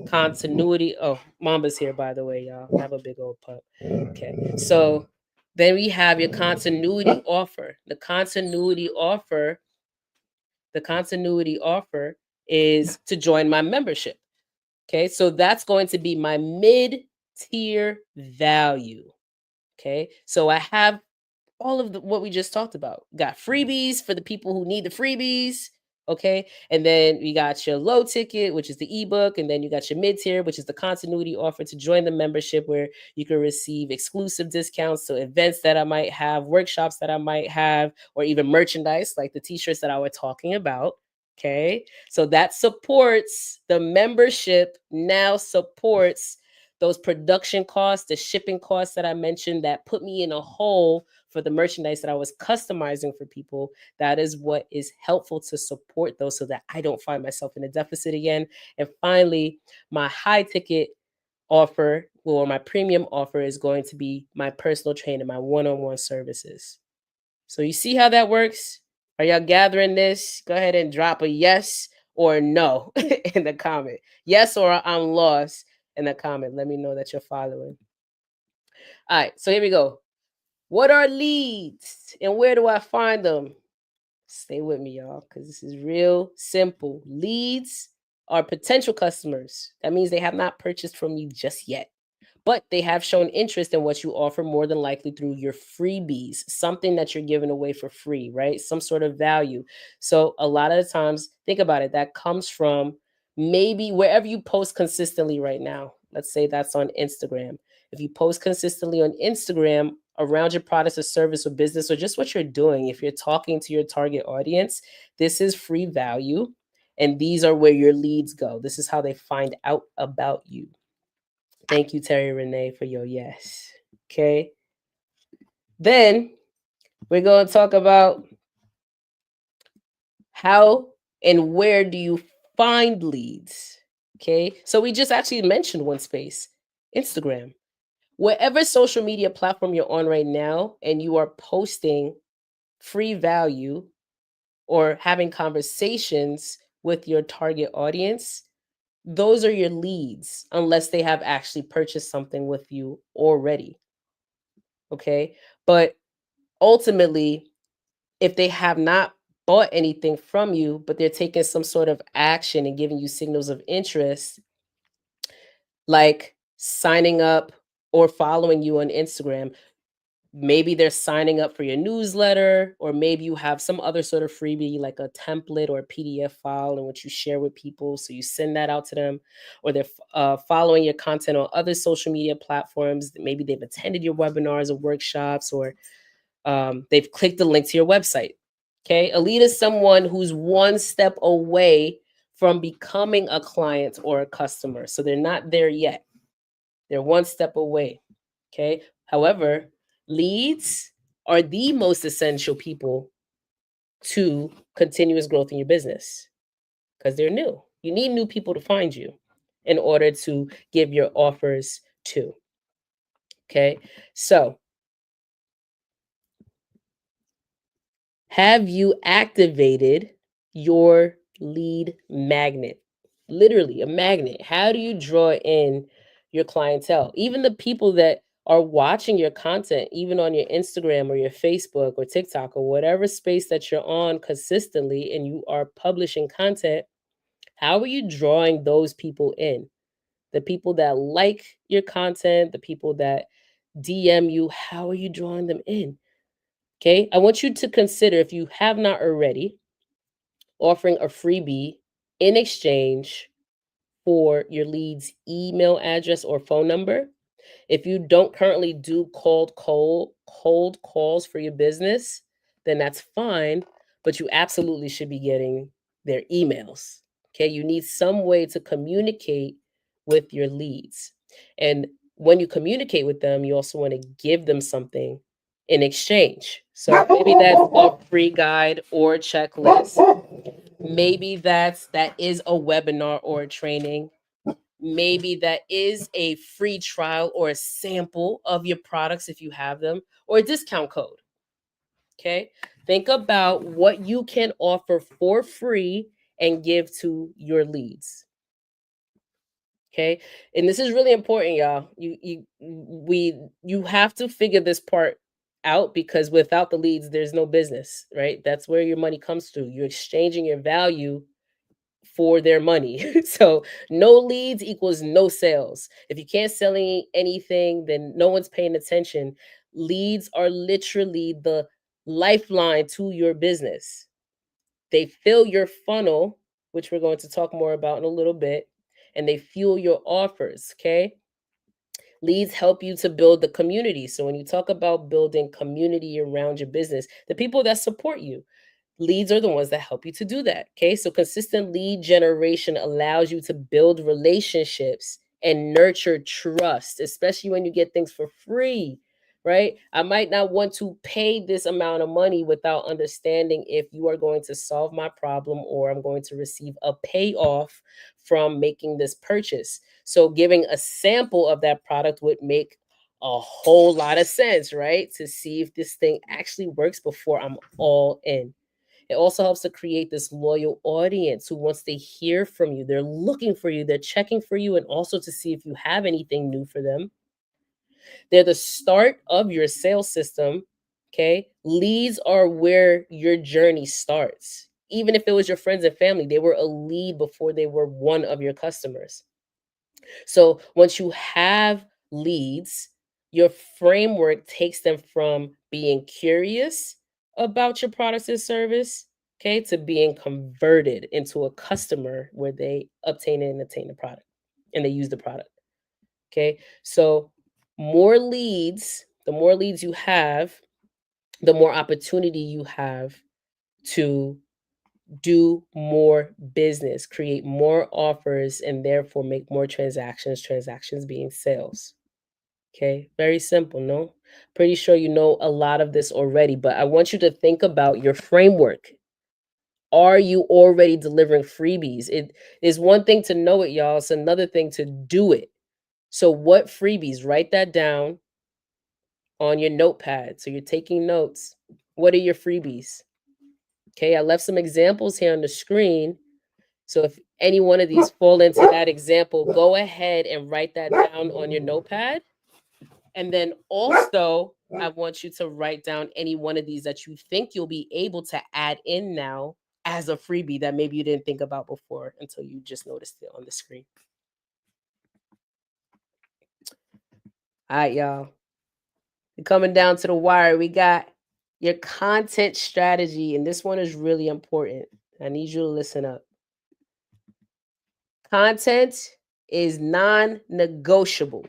continuity. Oh, Mamba's here, by the way, y'all. I have a big old pup. Okay. So then we have your continuity offer. The continuity offer is to join my membership. Okay. So that's going to be my mid-tier value. Okay. So I have all of what we just talked about. Got freebies for the people who need the freebies. Okay. And then you got your low ticket, which is the ebook. And then you got your mid tier, which is the continuity offer to join the membership, where you can receive exclusive discounts to events that I might have, workshops that I might have, or even merchandise like the t shirts that I was talking about. Okay. So that supports the membership, now supports those production costs, the shipping costs that I mentioned that put me in a hole for the merchandise that I was customizing for people. That is what is helpful to support those so that I don't find myself in a deficit again. And finally, my high ticket offer or my premium offer is going to be my personal training, my one-on-one services. So you see how that works? Are y'all gathering this? Go ahead and drop a yes or no in the comment. Yes or I'm lost in the comment. Let me know that you're following. All right, so here we go. What are leads and where do I find them? Stay with me, y'all, because this is real simple. Leads are potential customers. That means they have not purchased from you just yet, but they have shown interest in what you offer, more than likely through your freebies, something that you're giving away for free, right? Some sort of value. So a lot of the times, think about it, that comes from maybe wherever you post consistently right now. Let's say that's on Instagram. If you post consistently on Instagram around your products or service or business or just what you're doing, if you're talking to your target audience, this is free value. And these are where your leads go. This is how they find out about you. Thank you, Terry Renee, for your yes. Okay. Then we're going to talk about how and where do you find leads. Okay. So we just actually mentioned one space, Instagram. Whatever social media platform you're on right now and you are posting free value or having conversations with your target audience, those are your leads, unless they have actually purchased something with you already. Okay. But ultimately, if they have not bought anything from you, but they're taking some sort of action and giving you signals of interest, like signing up or following you on Instagram, maybe they're signing up for your newsletter, or maybe you have some other sort of freebie like a template or a PDF file in which you share with people. So you send that out to them, or they're following your content on other social media platforms. Maybe they've attended your webinars or workshops, or they've clicked the link to your website. Okay. A lead is someone who's one step away from becoming a client or a customer. So they're not there yet. They're one step away. Okay. However, leads are the most essential people to continuous growth in your business because they're new. You need new people to find you in order to give your offers to. Okay. So, have you activated your lead magnet? Literally, a magnet. How do you draw in your clientele? Even the people that are watching your content, even on your Instagram or your Facebook or TikTok or whatever space that you're on consistently and you are publishing content, how are you drawing those people in? The people that like your content, the people that DM you, how are you drawing them in? Okay, I want you to consider, if you have not already, offering a freebie in exchange for your lead's email address or phone number. If you don't currently do cold calls for your business, then that's fine, but you absolutely should be getting their emails. Okay, you need some way to communicate with your leads. And when you communicate with them, you also want to give them something in exchange. So maybe that's a free guide or checklist. Maybe that is a webinar or a training. Maybe that is a free trial or a sample of your products if you have them, or a discount code. Okay. Think about what you can offer for free and give to your leads. Okay. And this is really important, y'all. You have to figure this part out, because without the leads, there's no business, right? That's where your money comes to. You're exchanging your value for their money. So no leads equals no sales. If you can't sell anything, then no one's paying attention. Leads are literally the lifeline to your business. They fill your funnel, which we're going to talk more about in a little bit, and they fuel your offers, okay? Leads help you to build the community. So when you talk about building community around your business, the people that support you, leads are the ones that help you to do that. Okay. So consistent lead generation allows you to build relationships and nurture trust, especially when you get things for free, right? I might not want to pay this amount of money without understanding if you are going to solve my problem or I'm going to receive a payoff from making this purchase. So giving a sample of that product would make a whole lot of sense, right? To see if this thing actually works before I'm all in. It also helps to create this loyal audience who wants to hear from you. They're looking for you, they're checking for you, and also to see if you have anything new for them. They're the start of your sales system. Okay. Leads are where your journey starts. Even if it was your friends and family, they were a lead before they were one of your customers. So once you have leads, your framework takes them from being curious about your products and service, okay, to being converted into a customer where they obtain and attain the product and they use the product. Okay. So the more leads you have, the more opportunity you have to do more business, create more offers, and therefore make more transactions, transactions being sales. Okay, very simple, no? Pretty sure you know a lot of this already, but I want you to think about your framework. Are you already delivering freebies? It is one thing to know it, y'all. It's another thing to do it. So, what freebies? Write that down on your notepad. So, you're taking notes. What are your freebies? Okay, I left some examples here on the screen. So if any one of these fall into that example, go ahead and write that down on your notepad. And then also, I want you to write down any one of these that you think you'll be able to add in now as a freebie that maybe you didn't think about before until you just noticed it on the screen. All right, y'all. We're coming down to the wire. We got your content strategy, and this one is really important. I need you to listen up. Content is non negotiable.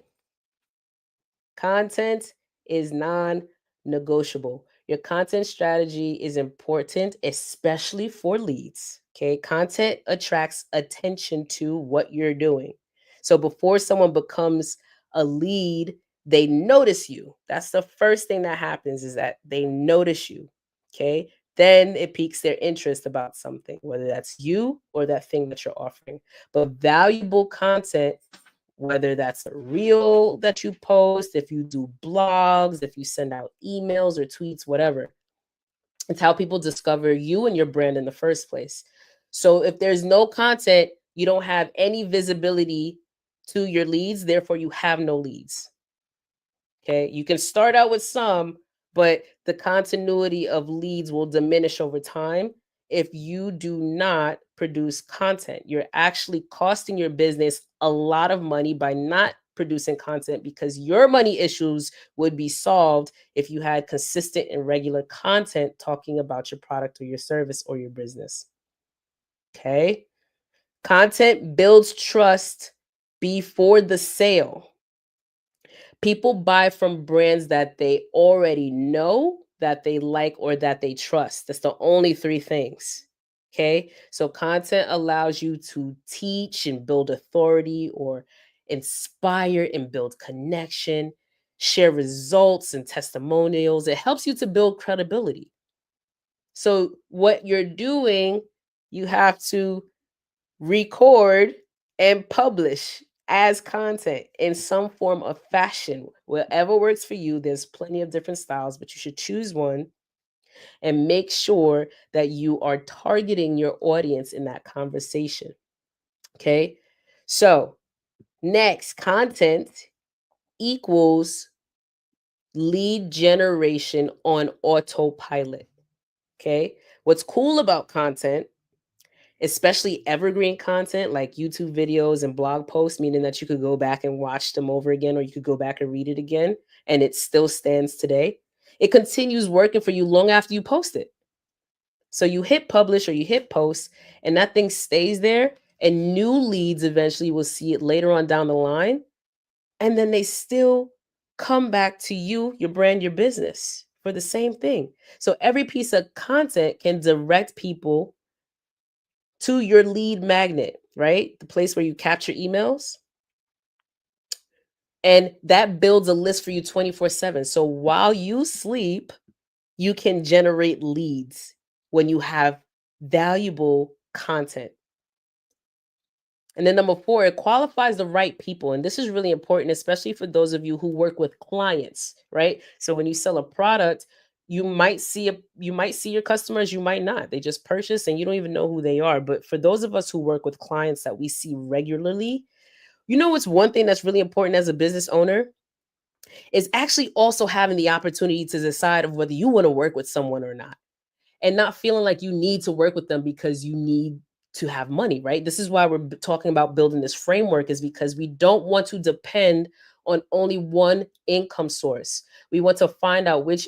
Content is non negotiable. Your content strategy is important, especially for leads. Okay. Content attracts attention to what you're doing. So before someone becomes a lead, they notice you. That's the first thing that happens is that they notice you. Okay. Then it piques their interest about something, whether that's you or that thing that you're offering. But valuable content, whether that's a reel that you post, if you do blogs, if you send out emails or tweets, whatever. It's how people discover you and your brand in the first place. So if there's no content, you don't have any visibility to your leads, therefore you have no leads. Okay, you can start out with some, but the continuity of leads will diminish over time if you do not produce content. You're actually costing your business a lot of money by not producing content because your money issues would be solved if you had consistent and regular content talking about your product or your service or your business. Okay, content builds trust before the sale. People buy from brands that they already know, that they like, or that they trust. That's the only three things. Okay. So content allows you to teach and build authority or inspire and build connection, share results and testimonials. It helps you to build credibility. So, what you're doing, you have to record and publish as content in some form of fashion, whatever works for you. There's plenty of different styles, but you should choose one and make sure that you are targeting your audience in that conversation. Okay. So, next, content equals lead generation on autopilot. Okay. What's cool about content, especially evergreen content like YouTube videos and blog posts, meaning that you could go back and watch them over again, or you could go back and read it again, and it still stands today. It continues working for you long after you post it. So you hit publish or you hit post, and that thing stays there, and new leads eventually will see it later on down the line. And then they still come back to you, your brand, your business for the same thing. So every piece of content can direct people to your lead magnet, right? The place where you capture emails. And that builds a list for you 24/7. So while you sleep, you can generate leads when you have valuable content. And then number 4, it qualifies the right people. And this is really important, especially for those of you who work with clients, right? So when you sell a product, you might see your customers, you might not. They just purchase and you don't even know who they are. But for those of us who work with clients that we see regularly, you know what's one thing that's really important as a business owner is actually also having the opportunity to decide of whether you want to work with someone or not, and not feeling like you need to work with them because you need to have money, right? This is why we're talking about building this framework, is because we don't want to depend on only one income source. We want to find out which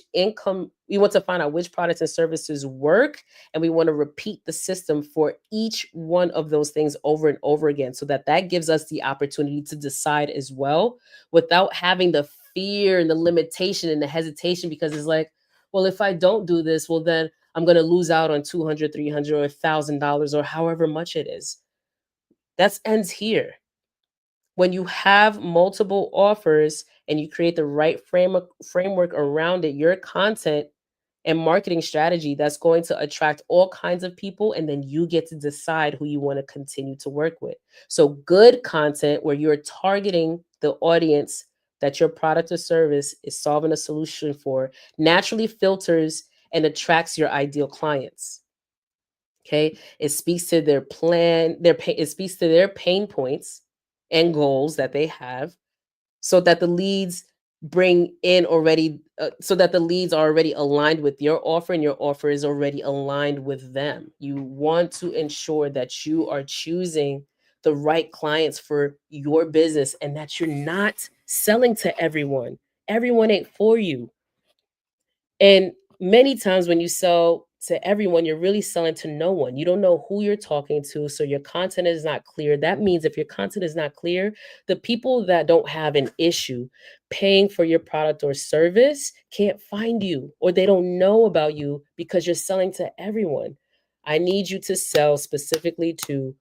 products and services work, and we want to repeat the system for each one of those things over and over again, so that that gives us the opportunity to decide as well, without having the fear and the limitation and the hesitation, because it's like, well, if I don't do this, well, then I'm going to lose out on 200, 300, or $1,000, or however much it is. That ends here. When you have multiple offers and you create the right framework around it, your content and marketing strategy, that's going to attract all kinds of people, and then you get to decide who you want to continue to work with. So good content where you're targeting the audience that your product or service is solving a solution for naturally filters and attracts your ideal clients. Okay, it speaks to their plan, it speaks to their pain points and goals that they have, so that the leads so that the leads are already aligned with your offer, and your offer is already aligned with them. You want to ensure that you are choosing the right clients for your business, and that you're not selling to everyone. Everyone ain't for you. And many times when you sell to everyone, you're really selling to no one. You don't know who you're talking to, so your content is not clear. That means if your content is not clear, the people that don't have an issue paying for your product or service can't find you, or they don't know about you because you're selling to everyone. I need you to sell specifically to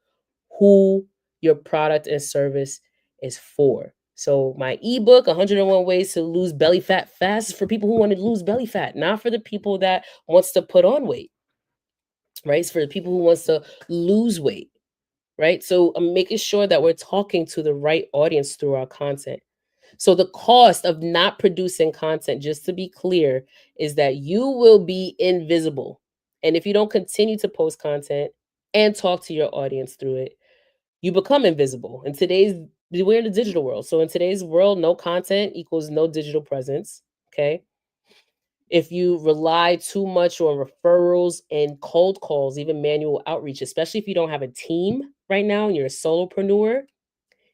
who your product and service is for. So my ebook, 101 ways to lose belly fat fast, is for people who want to lose belly fat, not for the people that wants to put on weight, right? It's for the people who wants to lose weight, right? So I'm making sure that we're talking to the right audience through our content. So the cost of not producing content, just to be clear, is that you will be invisible. And if you don't continue to post content and talk to your audience through it, you become invisible. We're in the digital world. So in today's world, no content equals no digital presence. Okay. If you rely too much on referrals and cold calls, even manual outreach, especially if you don't have a team right now and you're a solopreneur,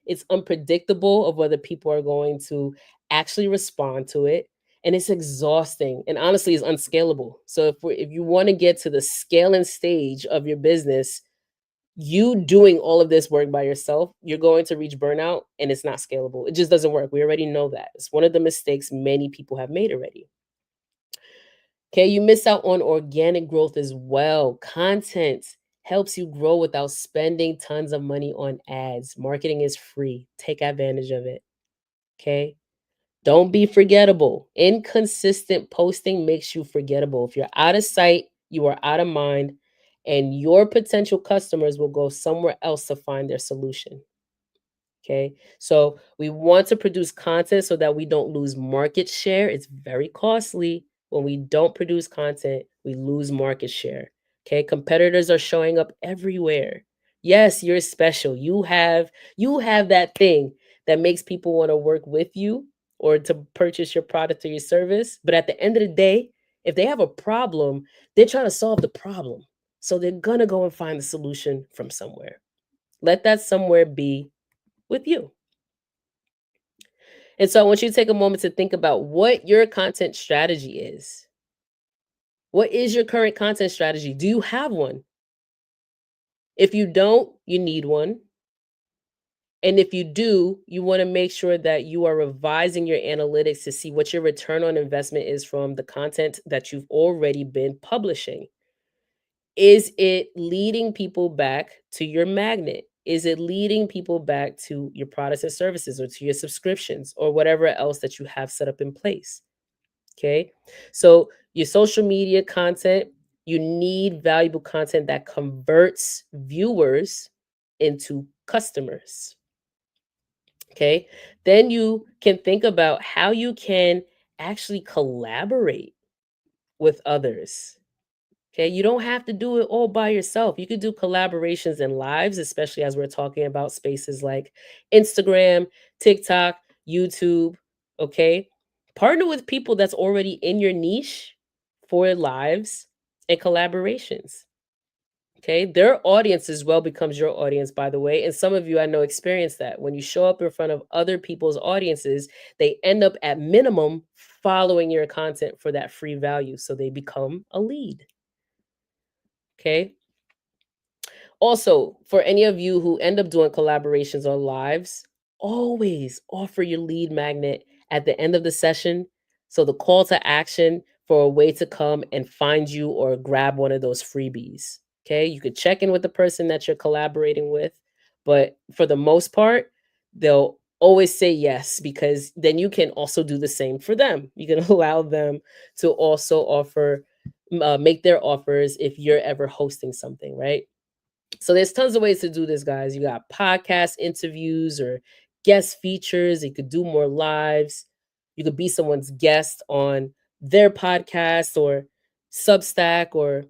it's unpredictable of whether people are going to actually respond to it. And it's exhausting, and honestly, it's unscalable. So if you want to get to the scaling stage of your business, you doing all of this work by yourself, you're going to reach burnout, and it's not scalable. It just doesn't work. We already know that. It's one of the mistakes many people have made already. Okay, you miss out on organic growth as well. Content helps you grow without spending tons of money on ads. Marketing is free. Take advantage of it. Okay. Don't be forgettable. Inconsistent posting makes you forgettable. If you're out of sight, you are out of mind, and your potential customers will go somewhere else to find their solution. Okay. So we want to produce content so that we don't lose market share. It's very costly. When we don't produce content, we lose market share. Okay. Competitors are showing up everywhere. Yes, you're special. You have that thing that makes people want to work with you or to purchase your product or your service. But at the end of the day, if they have a problem, they're trying to solve the problem. So they're gonna go and find the solution from somewhere. Let that somewhere be with you. And so I want you to take a moment to think about what your content strategy is. What is your current content strategy? Do you have one? If you don't, you need one. And if you do, you want to make sure that you are revising your analytics to see what your return on investment is from the content that you've already been publishing. Is it leading people back to your magnet? Is it leading people back to your products and services or to your subscriptions or whatever else that you have set up in place? Okay. So, your social media content, you need valuable content that converts viewers into customers. Okay. Then you can think about how you can actually collaborate with others. Okay. You don't have to do it all by yourself. You could do collaborations and lives, especially as we're talking about spaces like Instagram, TikTok, YouTube. Okay. Partner with people that's already in your niche for lives and collaborations. Okay, their audience as well becomes your audience, by the way. And some of you I know experience that. When you show up in front of other people's audiences, they end up at minimum following your content for that free value. So they become a lead. Okay. Also, for any of you who end up doing collaborations or lives, always offer your lead magnet at the end of the session. So the call to action for a way to come and find you or grab one of those freebies. Okay. You could check in with the person that you're collaborating with, but for the most part, they'll always say yes because then you can also do the same for them. You can allow them to also offer, make their offers if you're ever hosting something, right? So there's tons of ways to do this, guys. You got podcast interviews or guest features. You could do more lives. You could be someone's guest on their podcast or Substack or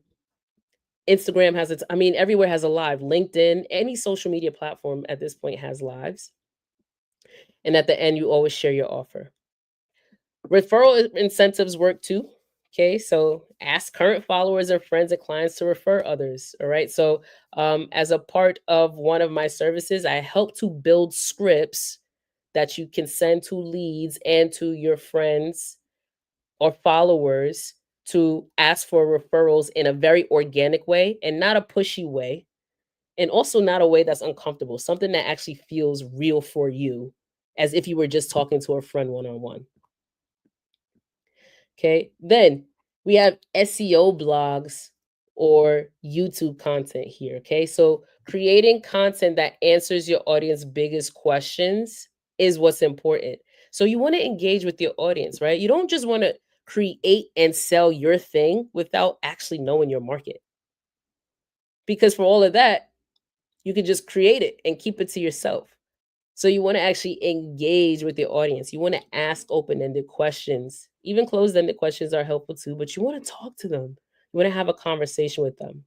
Instagram has its, I mean, everywhere has a live. LinkedIn, any social media platform at this point has lives. And at the end, you always share your offer. Referral incentives work too. Okay, so ask current followers or friends and clients to refer others. All right, so as a part of one of my services, I help to build scripts that you can send to leads and to your friends or followers to ask for referrals in a very organic way and not a pushy way, and also not a way that's uncomfortable, something that actually feels real for you, as if you were just talking to a friend one on one. Okay. Then we have SEO blogs or YouTube content here. Okay. So creating content that answers your audience biggest questions is what's important. So you want to engage with your audience, right? You don't just want to create and sell your thing without actually knowing your market. Because for all of that, you can just create it and keep it to yourself. So you want to actually engage with your audience. You want to ask open-ended questions. Even closed-ended questions are helpful too, but you want to talk to them. You want to have a conversation with them.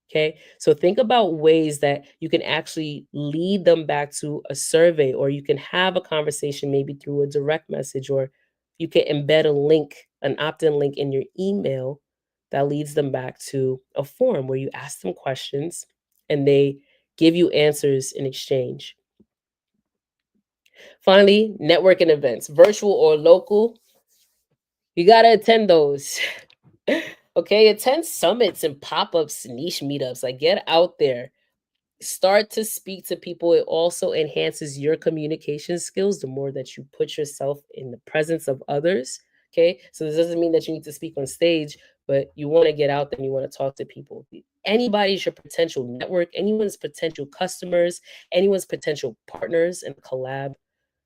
Okay? So think about ways that you can actually lead them back to a survey, or you can have a conversation maybe through a direct message, or you can embed a link, an opt-in link in your email that leads them back to a forum where you ask them questions and they give you answers in exchange. Finally, networking events, virtual or local, you got to attend those. Okay, attend summits and pop-ups, niche meetups. Like, get out there. Start to speak to people. It also enhances your communication skills the more that you put yourself in the presence of others. Okay, so this doesn't mean that you need to speak on stage, but you want to get out there and you want to talk to people. Anybody's your potential network, anyone's potential customers, anyone's potential partners and collab,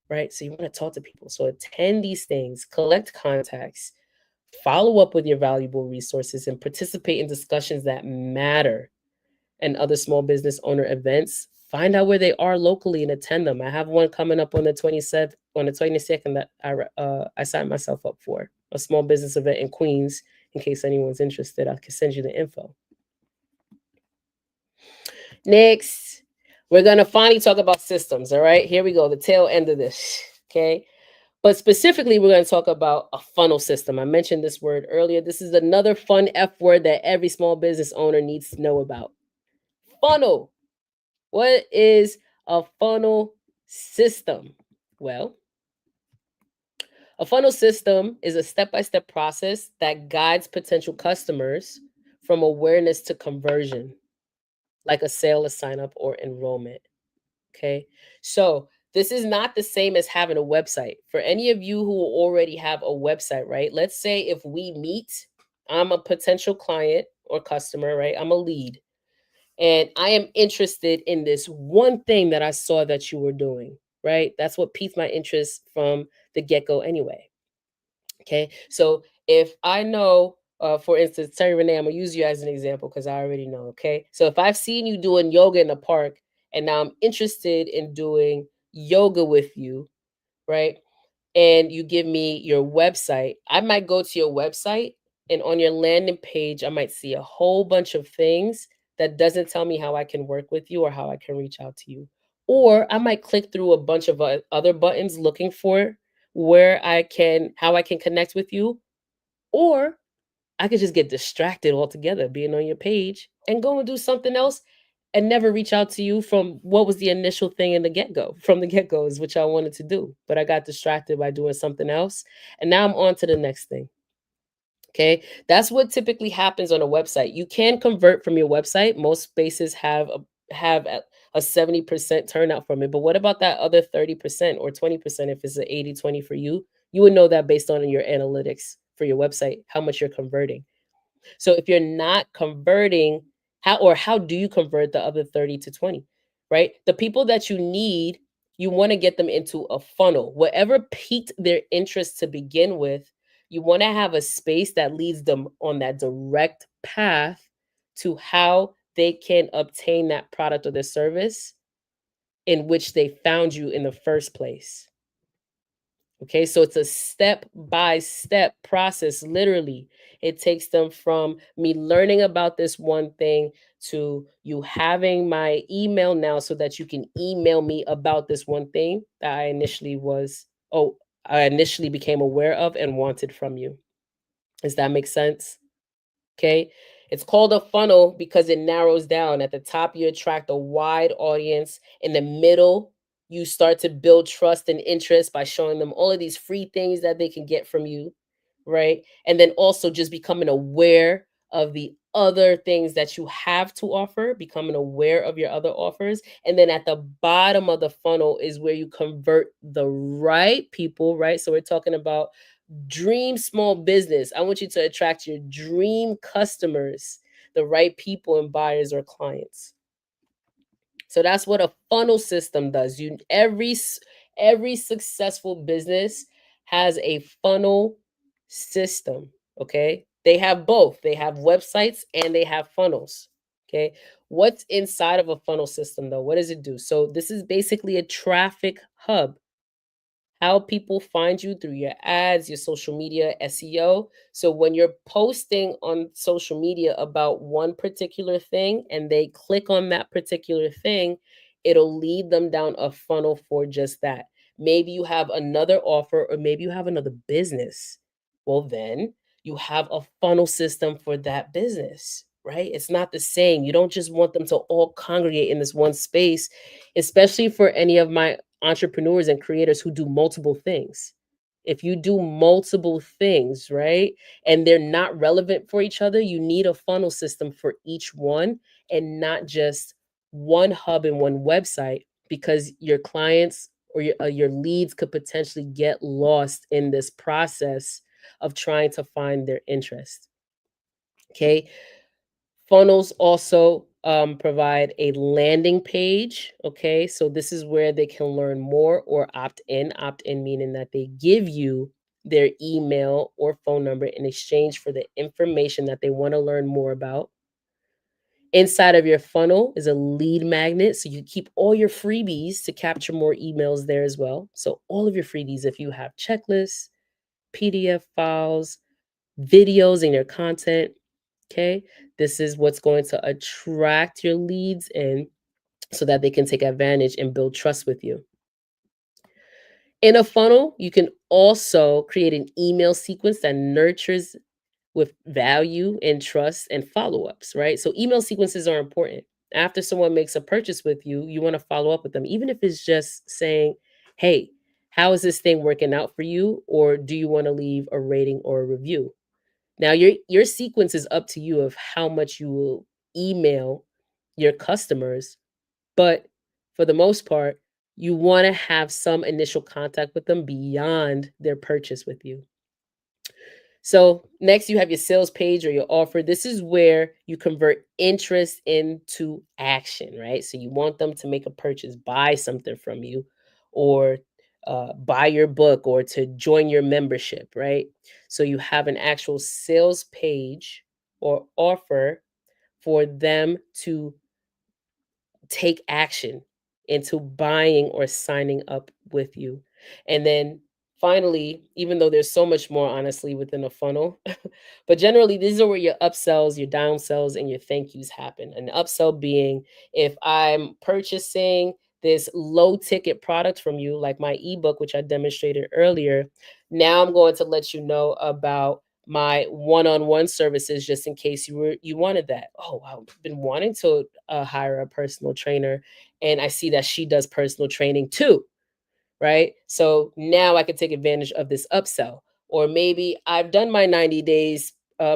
right? So you want to talk to people. So attend these things, collect contacts, follow up with your valuable resources, and participate in discussions that matter and other small business owner events. Find out where they are locally and attend them. I have one coming up on the 27th, on the 22nd that I signed myself up for, a small business event in Queens. In case anyone's interested, I can send you the info. Next, we're gonna finally talk about systems. All right, here we go, the tail end of this. Okay. But specifically, we're going to talk about a funnel system. I mentioned this word earlier. This is another fun F word that every small business owner needs to know about. Funnel. What is a funnel system? Well, A funnel system is a step by step process that guides potential customers from awareness to conversion, like a sale, a sign up, or enrollment. Okay. So this is not the same as having a website. For any of you who already have a website, right? Let's say if we meet, I'm a potential client or customer, right? I'm a lead. And I am interested in this one thing that I saw that you were doing, right? That's what piqued my interest from the get go, anyway. Okay. So if I know, for instance, Terry Renee, I'm gonna use you as an example because I already know. Okay. So if I've seen you doing yoga in the park and now I'm interested in doing yoga with you, right? And you give me your website, I might go to your website and on your landing page, I might see a whole bunch of things that doesn't tell me how I can work with you or how I can reach out to you. Or I might click through a bunch of other buttons looking for how I can connect with you. Or I could just get distracted altogether being on your page and go and do something else and never reach out to you from what was the initial thing in the get go. From the get go is which I wanted to do, but I got distracted by doing something else. And now I'm on to the next thing. Okay. That's what typically happens on a website. You can convert from your website. Most spaces have a 70% turnout from it. But what about that other 30% or 20% if it's an 80-20 for you? You would know that based on your analytics for your website, how much you're converting. So if you're not converting, how do you convert the other 30 to 20? Right? The people that you need, you want to get them into a funnel. Whatever piqued their interest to begin with, you want to have a space that leads them on that direct path to how they can obtain that product or the service in which they found you in the first place. Okay, so it's a step by step process, literally. It takes them from me learning about this one thing to you having my email now so that you can email me about this one thing that I initially became aware of and wanted from you. Does that make sense? Okay. It's called a funnel because it narrows down. At the top, you attract a wide audience. In the middle, you start to build trust and interest by showing them all of these free things that they can get from you. Right. And then also just becoming aware of the other things that you have to offer, becoming aware of your other offers. And then at the bottom of the funnel is where you convert the right people. Right. So we're talking about dream small business. I want you to attract your dream customers, the right people and buyers or clients. So that's what a funnel system does. Every successful business has a funnel system, okay? They have both. They have websites and they have funnels. Okay? What's inside of a funnel system though? What does it do? So this is basically a traffic hub, how people find you through your ads, your social media, SEO. So when you're posting on social media about one particular thing and they click on that particular thing, it'll lead them down a funnel for just that. Maybe you have another offer or maybe you have another business. Well, then you have a funnel system for that business, right? It's not the same. You don't just want them to all congregate in this one space, especially for any of my entrepreneurs and creators who do multiple things. If you do multiple things, right, and they're not relevant for each other, you need a funnel system for each one and not just one hub and one website because your clients or your leads could potentially get lost in this process of trying to find their interest. Okay. Funnels also provide a landing page. Okay, so this is where they can learn more or opt in. Opt in meaning that they give you their email or phone number in exchange for the information that they want to learn more about. Inside of your funnel is a lead magnet. So you keep all your freebies to capture more emails there as well. So all of your freebies, if you have checklists, PDF files, videos in your content, okay, this is what's going to attract your leads in so that they can take advantage and build trust with you. In a funnel, you can also create an email sequence that nurtures with value and trust and follow-ups, right? So email sequences are important. After someone makes a purchase with you, you want to follow up with them, even if it's just saying, hey, How is this thing working out for you? Or do you want to leave a rating or a review? Now, your sequence is up to you of how much you will email your customers, but for the most part, you want to have some initial contact with them beyond their purchase with you. So next you have your sales page or your offer. This is where you convert interest into action, right? So you want them to make a purchase, buy something from you, or buy your book, or to join your membership, right? So you have an actual sales page or offer for them to take action into buying or signing up with you. And then finally, even though there's so much more honestly within a funnel, but generally these are where your upsells, your downsells, and your thank yous happen. An upsell being if I'm purchasing this low ticket product from you, like my ebook, which I demonstrated earlier, now I'm going to let you know about my one-on-one services just in case you wanted that. Oh, I've been wanting to hire a personal trainer, and I see that she does personal training too, right? So now I can take advantage of this upsell. Or maybe I've done my 90 days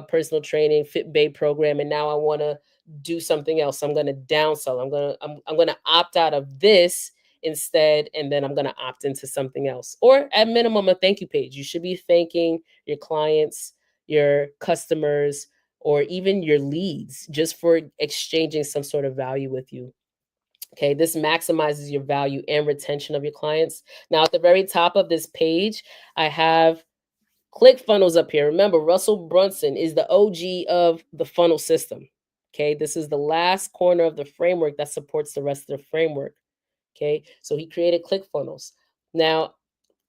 personal training Fit Bay program, and now I want to do something else. So I'm going to downsell. I'm going to opt out of this instead, and then I'm going to opt into something else. Or at minimum, a thank you page. You should be thanking your clients, your customers, or even your leads just for exchanging some sort of value with you. Okay, this maximizes your value and retention of your clients. Now, at the very top of this page, I have ClickFunnels up here. Remember, Russell Brunson is the OG of the funnel system. Okay, this is the last corner of the framework that supports the rest of the framework. Okay, so he created ClickFunnels. Now,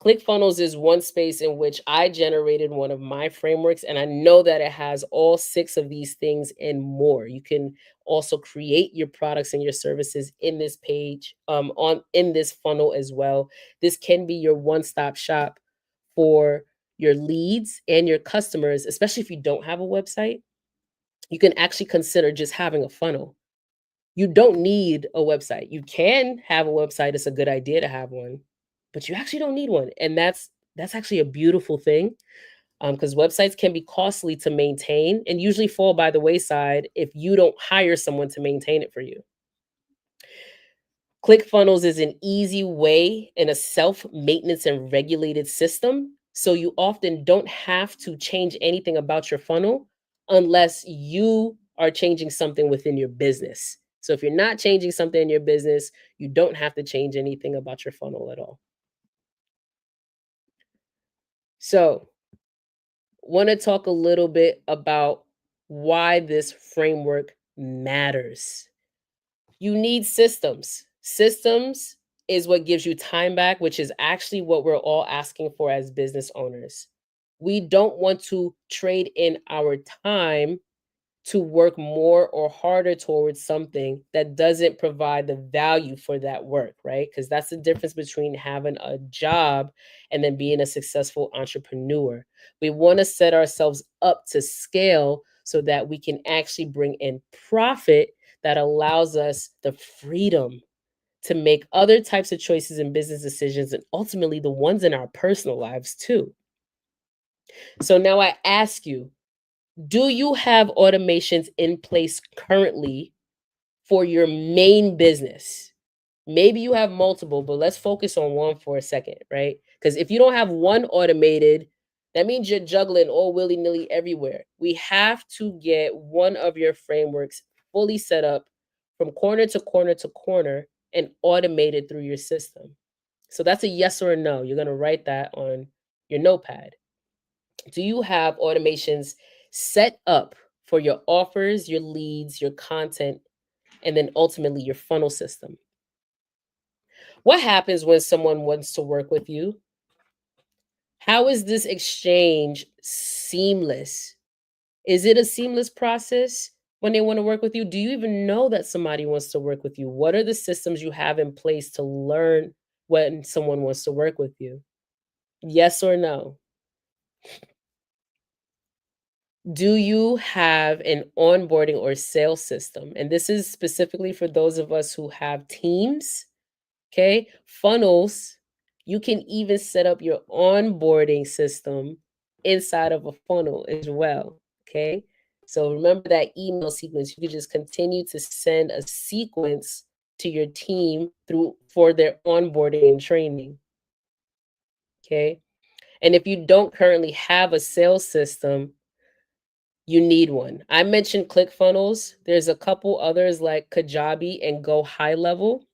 ClickFunnels is one space in which I generated one of my frameworks, and I know that it has all six of these things and more. You can also create your products and your services in this page, on in this funnel as well. This can be your one-stop shop for your leads and your customers, especially if you don't have a website. You can actually consider just having a funnel. You don't need a website. You can have a website. It's a good idea to have one, but you actually don't need one. And that's actually a beautiful thing, because websites can be costly to maintain and usually fall by the wayside if you don't hire someone to maintain it for you. ClickFunnels is an easy way and a self-maintenance and regulated system. So you often don't have to change anything about your funnel unless you are changing something within your business. So if you're not changing something in your business, you don't have to change anything about your funnel at all. So, want to talk a little bit about why this framework matters. You need systems. Systems is what gives you time back, which is actually what we're all asking for as business owners. We don't want to trade in our time to work more or harder towards something that doesn't provide the value for that work, right? Because that's the difference between having a job and then being a successful entrepreneur. We want to set ourselves up to scale so that we can actually bring in profit that allows us the freedom to make other types of choices and business decisions, and ultimately the ones in our personal lives too. So now I ask you, do you have automations in place currently for your main business? Maybe you have multiple, but let's focus on one for a second, right? Because if you don't have one automated, that means you're juggling all willy nilly everywhere. We have to get one of your frameworks fully set up from corner to corner to corner and automated through your system. So that's a yes or a no. You're going to write that on your notepad. Do you have automations set up for your offers, your leads, your content, and then ultimately your funnel system? What happens when someone wants to work with you? How is this exchange seamless? Is it a seamless process when they want to work with you? Do you even know that somebody wants to work with you? What are the systems you have in place to learn when someone wants to work with you? Yes or no? Do you have an onboarding or sales system? And this is specifically for those of us who have teams, okay? Funnels You can even set up your onboarding system inside of a funnel as well. Okay. So remember that email sequence. You could just continue to send a sequence to your team through for their onboarding and training. Okay. And if you don't currently have a sales system, you need one. I mentioned ClickFunnels. There's a couple others like Kajabi and Go High Level.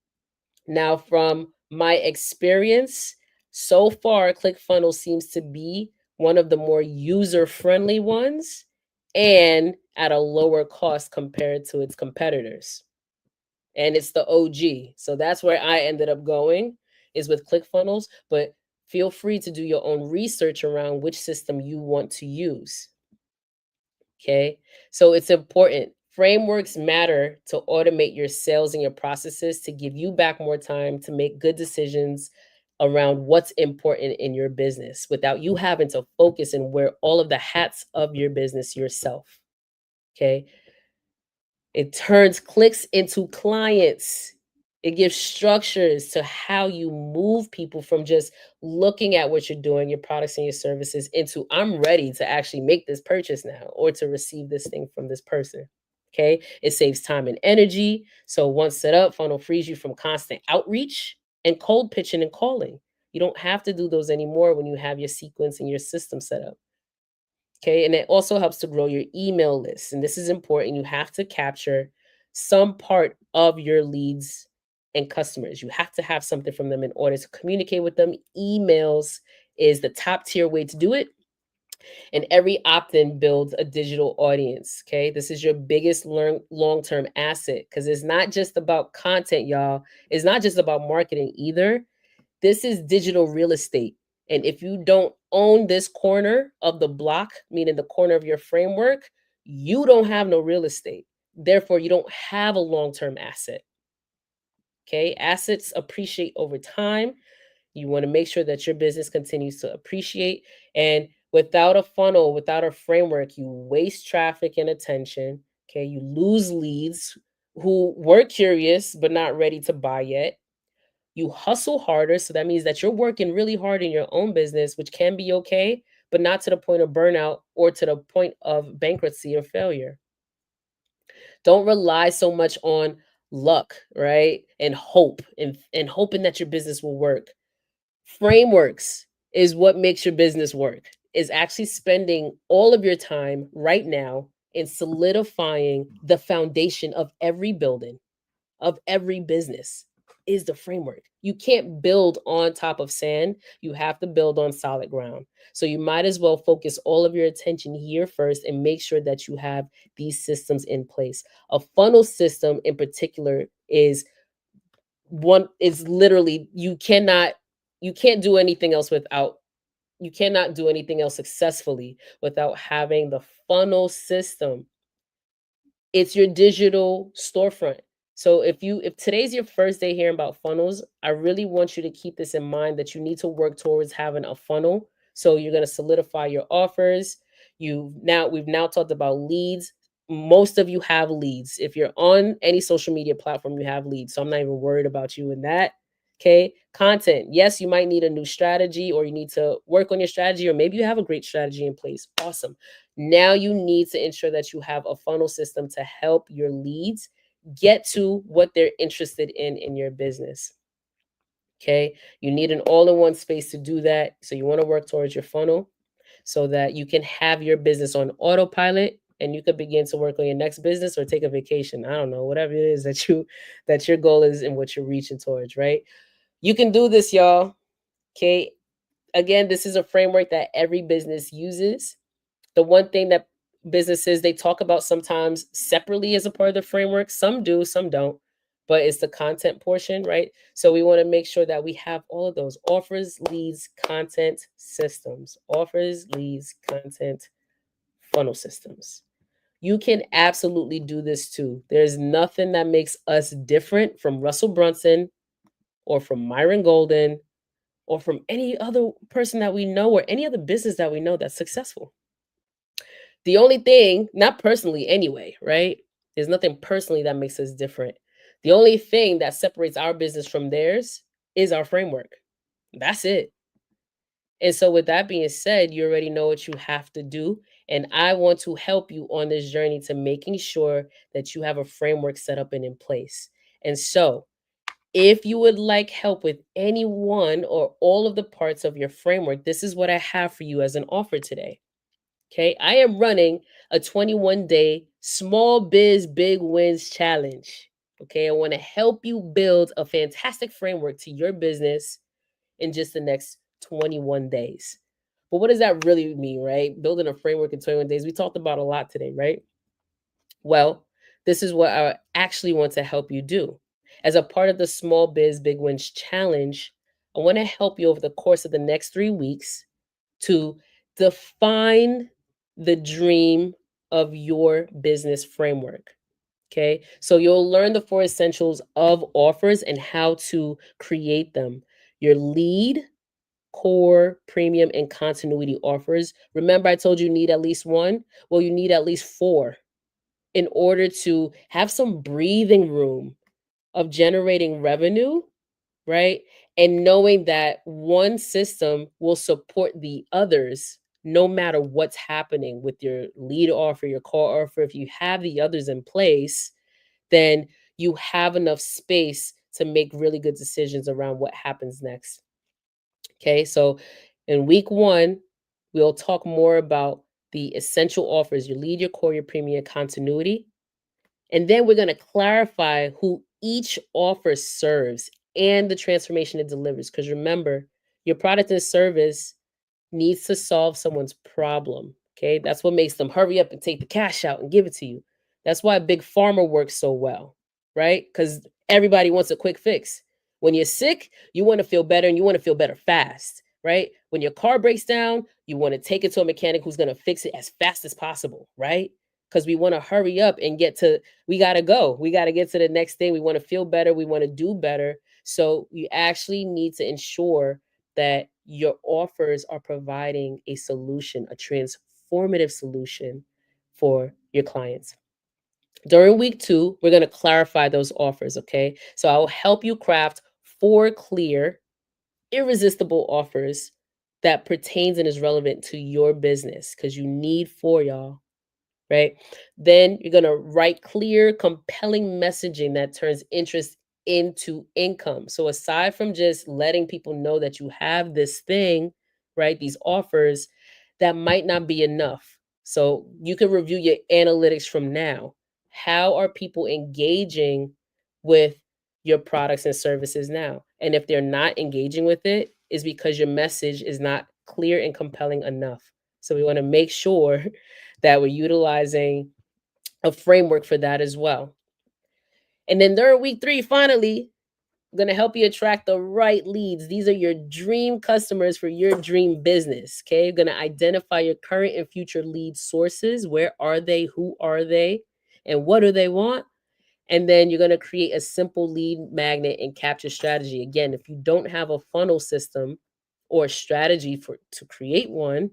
Now, from my experience, so far, ClickFunnels seems to be one of the more user-friendly ones and at a lower cost compared to its competitors. And it's the OG. So that's where I ended up going is with ClickFunnels, but feel free to do your own research around which system you want to use. Okay. So it's important. Frameworks matter to automate your sales and your processes to give you back more time to make good decisions around what's important in your business without you having to focus and wear all of the hats of your business yourself. Okay. It turns clicks into clients. It gives structures to how you move people from just looking at what you're doing, your products and your services, into I'm ready to actually make this purchase now or to receive this thing from this person. Okay. It saves time and energy. So once set up, funnel frees you from constant outreach and cold pitching and calling. You don't have to do those anymore when you have your sequence and your system set up. Okay. And it also helps to grow your email list. And this is important. You have to capture some part of your leads and customers. You have to have something from them in order to communicate with them. Emails is the top tier way to do it. And every opt in builds a digital audience. Okay. This is your biggest long term asset because it's not just about content, y'all. It's not just about marketing either. This is digital real estate. And if you don't own this corner of the block, meaning the corner of your framework, you don't have no real estate. Therefore, you don't have a long term asset. Okay. Assets appreciate over time. You want to make sure that your business continues to appreciate. And without a funnel, without a framework, you waste traffic and attention. Okay. You lose leads who were curious but not ready to buy yet. You hustle harder. So that means that you're working really hard in your own business, which can be okay, but not to the point of burnout or to the point of bankruptcy or failure. Don't rely so much on luck, right? And hope and hoping that your business will work. Frameworks is what makes your business work. Is actually spending all of your time right now in solidifying the foundation of every building of every business is the framework. You can't build on top of sand. You have to build on solid ground. So you might as well focus all of your attention here first and make sure that you have these systems in place. A funnel system in particular is literally you can't do anything else without you cannot do anything else successfully without having the funnel system. It's your digital storefront. So if today's your first day hearing about funnels, I really want you to keep this in mind that you need to work towards having a funnel. So you're going to solidify your offers. We've now talked about leads. Most of you have leads. If you're on any social media platform, you have leads. So I'm not even worried about you in that. Okay. Content. Yes, you might need a new strategy or you need to work on your strategy, or maybe you have a great strategy in place. Awesome. Now you need to ensure that you have a funnel system to help your leads get to what they're interested in your business. Okay. You need an all in one space to do that. So you want to work towards your funnel so that you can have your business on autopilot and you could begin to work on your next business or take a vacation. I don't know, whatever it is that your goal is and what you're reaching towards, right? You can do this, y'all. Okay. Again, this is a framework that every business uses. The one thing that businesses they talk about sometimes separately as a part of the framework, some do, some don't, but it's the content portion, right? So we want to make sure that we have all of those offers, leads, content systems, offers, leads, content, funnel systems. You can absolutely do this too. There's nothing that makes us different from Russell Brunson or from Myron Golden or from any other person that we know or any other business that we know that's successful. The only thing, not personally anyway, right? There's nothing personally that makes us different. The only thing that separates our business from theirs is our framework. That's it. And so, with that being said, you already know what you have to do. And I want to help you on this journey to making sure that you have a framework set up and in place. And so, if you would like help with any one or all of the parts of your framework, this is what I have for you as an offer today. Okay. I am running a 21-day small biz big wins challenge. Okay. I want to help you build a fantastic framework to your business in just the next 21 days. But what does that really mean, right? Building a framework in 21 days. We talked about a lot today, right? Well, this is what I actually want to help you do. As a part of the Small Biz Big Wins Challenge, I want to help you over the course of the next 3 weeks to define the dream of your business framework. Okay. So you'll learn the 4 essentials of offers and how to create them. Your lead, core, premium, and continuity offers. Remember, I told you need at least one? Well, you need at least four in order to have some breathing room of generating revenue, right? And knowing that one system will support the others no matter what's happening with your lead offer, your core offer. If you have the others in place, then you have enough space to make really good decisions around what happens next. Okay, so in week one, we'll talk more about the essential offers, your lead, your core, your premium, continuity. And then we're going to clarify who each offer serves and the transformation it delivers. Because remember, your product and service needs to solve someone's problem. Okay. That's what makes them hurry up and take the cash out and give it to you. That's why Big Pharma works so well, right? Because everybody wants a quick fix. When you're sick, you want to feel better and you want to feel better fast, right? When your car breaks down, you want to take it to a mechanic who's going to fix it as fast as possible, right? Because we want to hurry up and we got to go. We got to get to the next thing. We want to feel better. We want to do better. So you actually need to ensure that your offers are providing a solution, a transformative solution for your clients. During week two, we're going to clarify those offers, okay? So I will help you craft 4 clear, irresistible offers that pertains and is relevant to your business because you need 4, y'all, right? Then you're going to write clear, compelling messaging that turns interest into income. So aside from just letting people know that you have this thing, right? These offers, that might not be enough. So you can review your analytics from now. How are people engaging with your products and services now? And if they're not engaging with it, is because your message is not clear and compelling enough. So we want to make sure that we're utilizing a framework for that as well. And then during week 3, finally, I'm going to help you attract the right leads. These are your dream customers for your dream business. Okay. You're going to identify your current and future lead sources. Where are they? Who are they? And what do they want? And then you're going to create a simple lead magnet and capture strategy. Again, if you don't have a funnel system or a strategy to create one,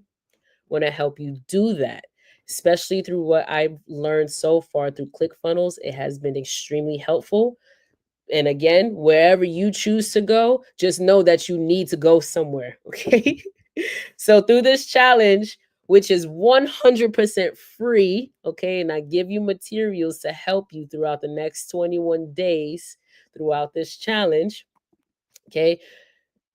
want to help you do that, especially through what I've learned so far through ClickFunnels. It has been extremely helpful. And again, wherever you choose to go, just know that you need to go somewhere. Okay. So through this challenge, which is 100% free, okay, and I give you materials to help you throughout the next 21 days throughout this challenge, okay,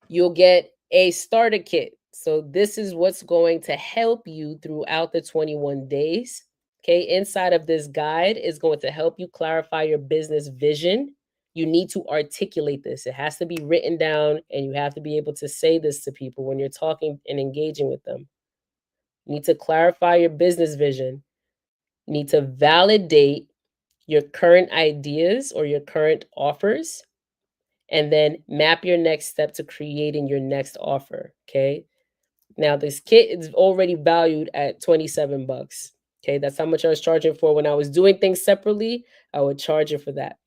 you'll get a starter kit. So this is what's going to help you throughout the 21 days. Okay, inside of this guide is going to help you clarify your business vision. You need to articulate this. It has to be written down and you have to be able to say this to people when you're talking and engaging with them. You need to clarify your business vision. You need to validate your current ideas or your current offers and then map your next step to creating your next offer. Okay. Now this kit is already valued at 27 bucks. Okay. That's how much I was charging for when I was doing things separately. I would charge it for that.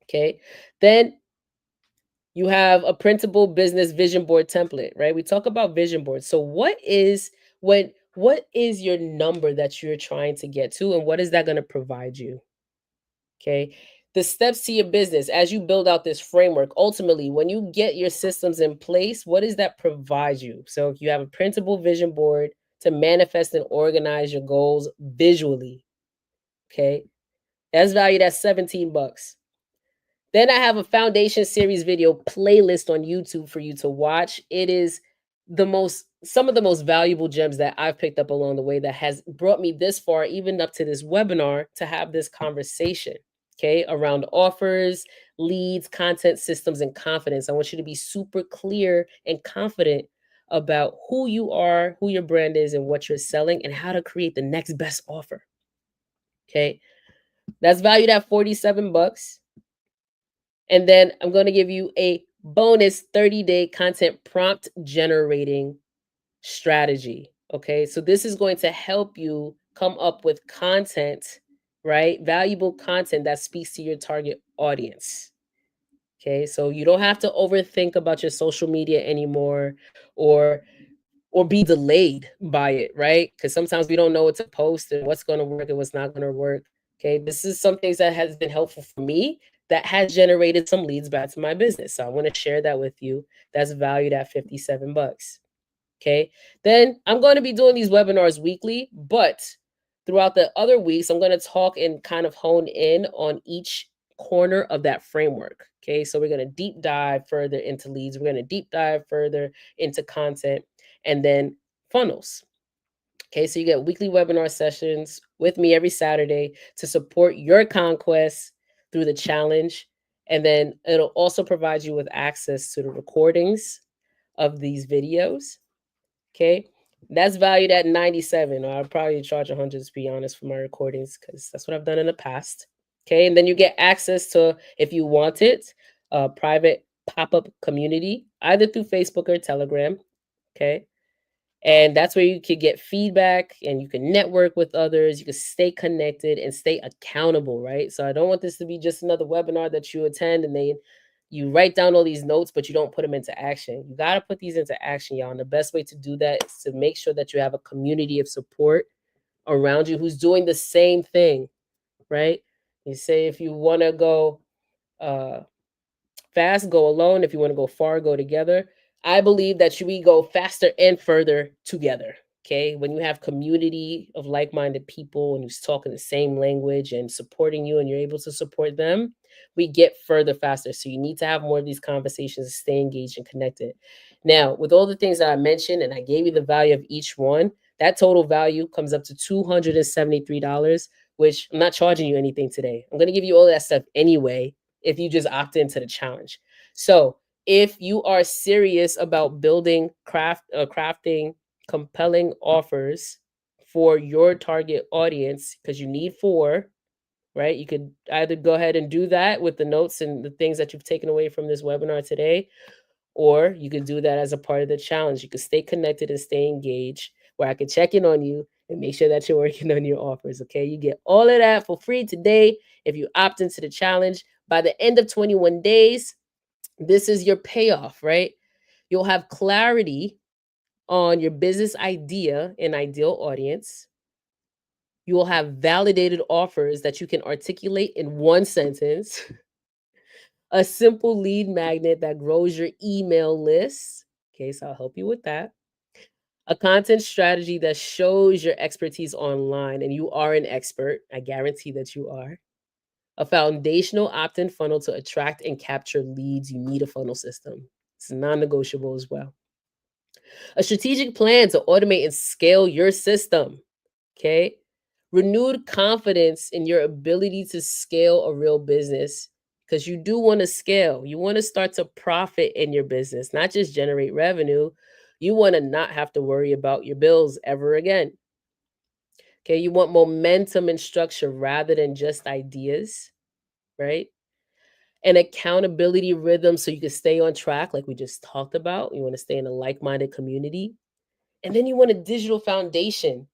Okay. Then you have a printable business vision board template, right? We talk about vision boards. So what is your number that you're trying to get to and what is that going to provide you? Okay. The steps to your business as you build out this framework, ultimately, when you get your systems in place, what does that provide you? So if you have a printable vision board to manifest and organize your goals visually, okay, that's valued at 17 bucks. Then I have a foundation series video playlist on YouTube for you to watch. It is some of the most valuable gems that I've picked up along the way that has brought me this far, even up to this webinar, to have this conversation, okay, around offers, leads, content systems, and confidence. I want you to be super clear and confident about who you are, who your brand is, and what you're selling, and how to create the next best offer. Okay. That's valued at 47 bucks. And then I'm going to give you a bonus 30-day content prompt generating strategy. Okay. So this is going to help you come up with content, right? Valuable content that speaks to your target audience. Okay. So you don't have to overthink about your social media anymore, or be delayed by it, right? Because sometimes we don't know what to post and what's going to work and what's not going to work. Okay, this is some things that has been helpful for me that has generated some leads back to my business. So I want to share that with you. That's valued at 57 bucks. Okay, then I'm going to be doing these webinars weekly, but throughout the other weeks, I'm going to talk and kind of hone in on each corner of that framework. Okay, so we're going to deep dive further into leads, we're going to deep dive further into content, and then funnels. Okay, so you get weekly webinar sessions with me every Saturday to support your conquest through the challenge. And then it'll also provide you with access to the recordings of these videos. Okay, that's valued at 97, or I'll probably charge 100 to be honest for my recordings, because that's what I've done in the past. Okay, and then you get access to, if you want it, a private pop-up community, either through Facebook or Telegram. Okay, and that's where you could get feedback and you can network with others. You can stay connected and stay accountable, right? So I don't want this to be just another webinar that you attend and then you write down all these notes, but you don't put them into action. You got to put these into action, y'all. And the best way to do that is to make sure that you have a community of support around you who's doing the same thing, right? You say if you want to go fast, go alone. If you want to go far, go together. I believe that we go faster and further together. Okay. When you have community of like-minded people and who's talking the same language and supporting you and you're able to support them, we get further faster. So you need to have more of these conversations and stay engaged and connected. Now, with all the things that I mentioned and I gave you the value of each one, that total value comes up to $273, which I'm not charging you anything today. I'm going to give you all that stuff anyway if you just opt into the challenge. So if you are serious about building crafting compelling offers for your target audience, because you need 4, right? You could either go ahead and do that with the notes and the things that you've taken away from this webinar today, or you could do that as a part of the challenge. You could stay connected and stay engaged, where I could check in on you and make sure that you're working on your offers. Okay. You get all of that for free today if you opt into the challenge. By the end of 21 days, this is your payoff, right? You'll have clarity on your business idea and ideal audience. You will have validated offers that you can articulate in one sentence. A simple lead magnet that grows your email list. Okay, so I'll help you with that. A content strategy that shows your expertise online, and you are an expert. I guarantee that you are. A foundational opt-in funnel to attract and capture leads. You need a funnel system. It's non-negotiable as well. A strategic plan to automate and scale your system. Okay. Renewed confidence in your ability to scale a real business, because you do want to scale. You want to start to profit in your business, not just generate revenue. You want to not have to worry about your bills ever again. Okay. You want momentum and structure rather than just ideas, right? An accountability rhythm so you can stay on track, like we just talked about. You want to stay in a like minded community. And then you want a digital foundation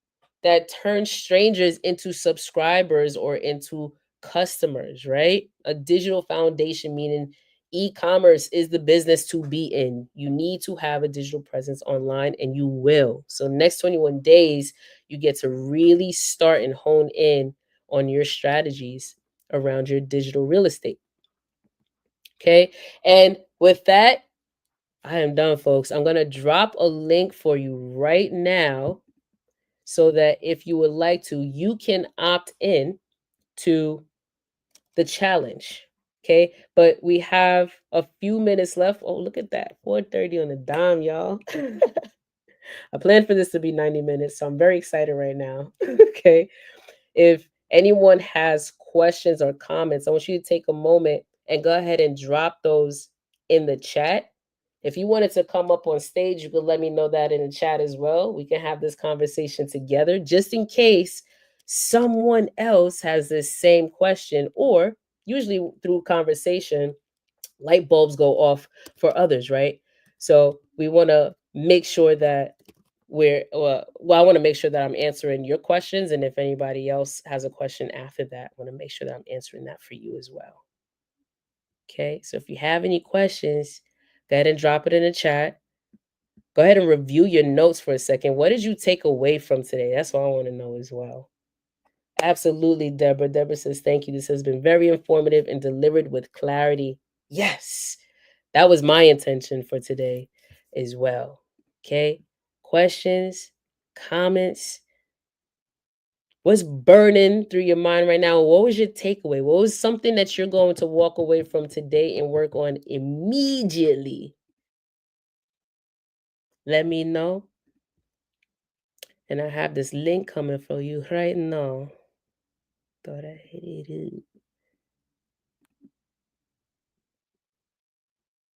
that turns strangers into subscribers or into customers, right? A digital foundation, meaning e-commerce is the business to be in. You need to have a digital presence online, and you will. So next 21 days, you get to really start and hone in on your strategies around your digital real estate. Okay. And with that, I am done, folks. I'm going to drop a link for you right now so that if you would like to, you can opt in to the challenge. Okay. But we have a few minutes left. Oh, look at that. 4:30 on the dime, y'all. I planned for this to be 90 minutes, so I'm very excited right now. Okay. If anyone has questions or comments, I want you to take a moment and go ahead and drop those in the chat. If you wanted to come up on stage, you could let me know that in the chat as well. We can have this conversation together just in case someone else has the same question, or usually through conversation, light bulbs go off for others, right? So we want to make sure that I want to make sure that I'm answering your questions, and if anybody else has a question after that, I want to make sure that I'm answering that for you as well. Okay, so if you have any questions, go ahead and drop it in the chat. Go ahead and review your notes for a second. What did you take away from today? That's what I want to know as well. Absolutely, Deborah. Deborah says, thank you. This has been very informative and delivered with clarity. Yes, that was my intention for today as well. Okay, questions, comments, what's burning through your mind right now? What was your takeaway? What was something that you're going to walk away from today and work on immediately? Let me know. And I have this link coming for you right now. Thought I hit it.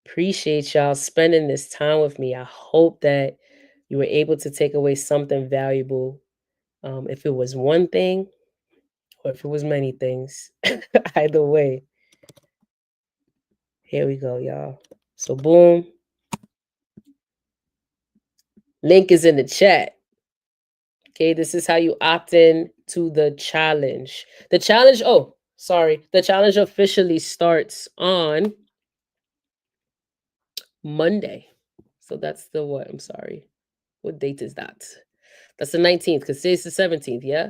Appreciate y'all spending this time with me. I hope that you were able to take away something valuable. If it was one thing or if it was many things, either way. Here we go, y'all. So, boom. Link is in the chat. Okay, this is how you opt in to the challenge. The challenge, the challenge officially starts on Monday. So that's the what? I'm sorry. What date is that? That's the 19th, because today's the 17th, yeah?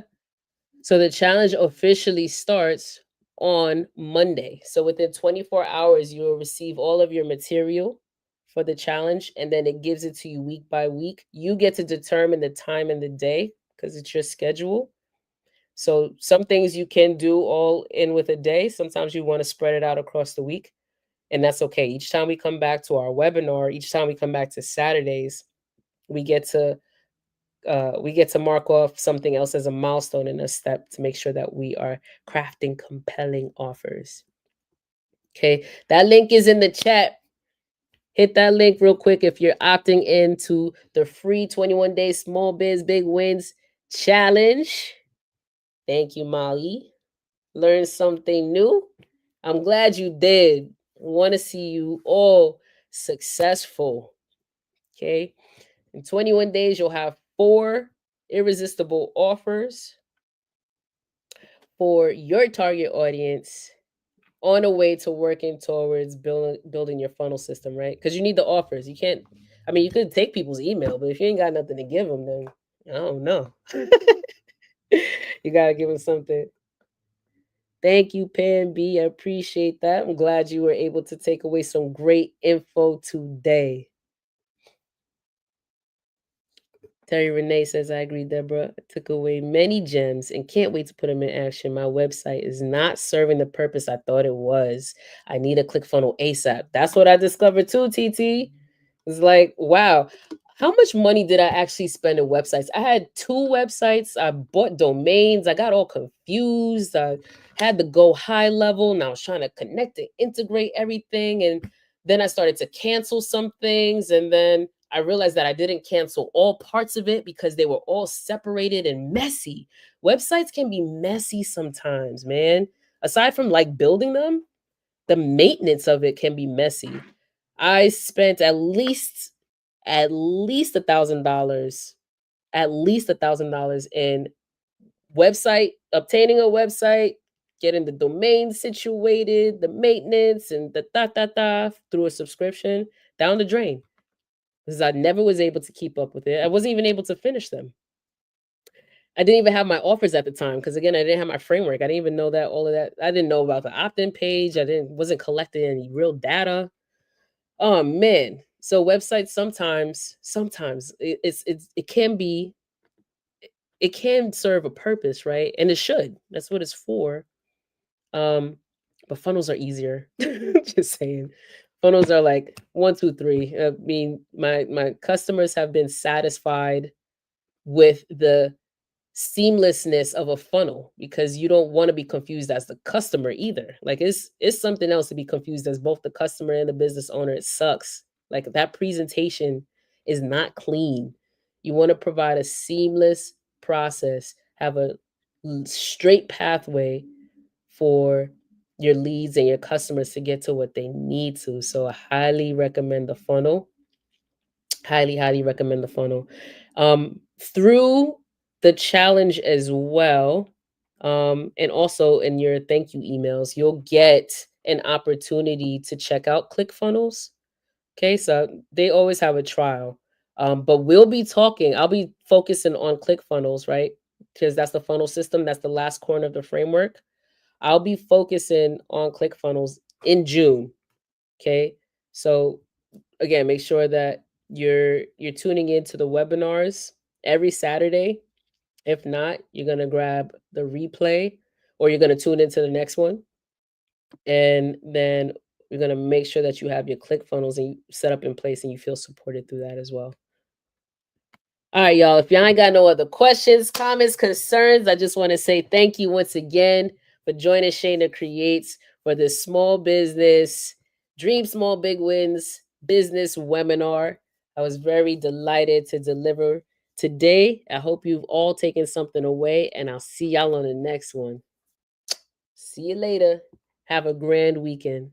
So the challenge officially starts on Monday. So within 24 hours, you will receive all of your material for the challenge, and then it gives it to you week by week. You get to determine the time and the day because it's your schedule. So some things you can do all in with a day. Sometimes you want to spread it out across the week, and that's okay. Each time we come back to our webinar, each time we come back to Saturdays, we get to mark off something else as a milestone in a step to make sure that we are crafting compelling offers. Okay, that link is in the chat. Hit that link real quick if you're opting into the free 21 day small biz big wins challenge. Thank you, Molly. Learn something new. I'm glad you did. Want to see you all successful. Okay, in 21 days, you'll have 4 irresistible offers for your target audience on a way to working towards building your funnel system, right? Because you need the offers. You can't, I mean, you could take people's email, but if you ain't got nothing to give them, then I don't know. You got to give them something. Thank you, Pam B. I appreciate that. I'm glad you were able to take away some great info today. Terry Renee says, I agree, Deborah. I took away many gems and can't wait to put them in action. My website is not serving the purpose I thought it was. I need a ClickFunnels ASAP. That's what I discovered too, TT. It's like, wow, how much money did I actually spend on websites? I had 2 websites. I bought domains. I got all confused. I had to go high level. And I was trying to connect and integrate everything. And then I started to cancel some things. And then I realized that I didn't cancel all parts of it because they were all separated and messy. Websites can be messy sometimes, man. Aside from like building them, the maintenance of it can be messy. I spent at least $1,000, in obtaining a website, getting the domain situated, the maintenance, and the through a subscription down the drain because I never was able to keep up with it. I wasn't even able to finish them. I didn't even have my offers at the time because again, I didn't have my framework. I didn't even know that all of that. I didn't know about the opt-in page. I didn't wasn't collecting any real data. Oh man. So websites sometimes it can be it can serve a purpose, right? And it should. That's what it's for. Um, but funnels are easier. Just saying. Funnels are like one, two, three. I mean, my customers have been satisfied with the seamlessness of a funnel because you don't want to be confused as the customer either. Like it's something else to be confused as both the customer and the business owner. It sucks. Like that presentation is not clean. You want to provide a seamless process, have a straight pathway for your leads and your customers to get to what they need to. So I highly recommend the funnel. Highly recommend the funnel. Through the challenge as well, and also in your thank you emails, you'll get an opportunity to check out ClickFunnels. Okay, so they always have a trial. But we'll be talking, I'll be focusing on ClickFunnels, right? Because that's the funnel system, that's the last corner of the framework. I'll be focusing on ClickFunnels in June. Okay. So again, make sure that you're tuning into the webinars every Saturday. If not, you're gonna grab the replay or you're gonna tune into the next one. And then you're gonna make sure that you have your ClickFunnels and set up in place and you feel supported through that as well. All right, y'all. If y'all ain't got no other questions, comments, concerns, I just want to say thank you once again for joining Shayna Creates for this small business, Dream Small Big Wins business webinar. I was very delighted to deliver today. I hope you've all taken something away, and I'll see y'all on the next one. See you later. Have a grand weekend.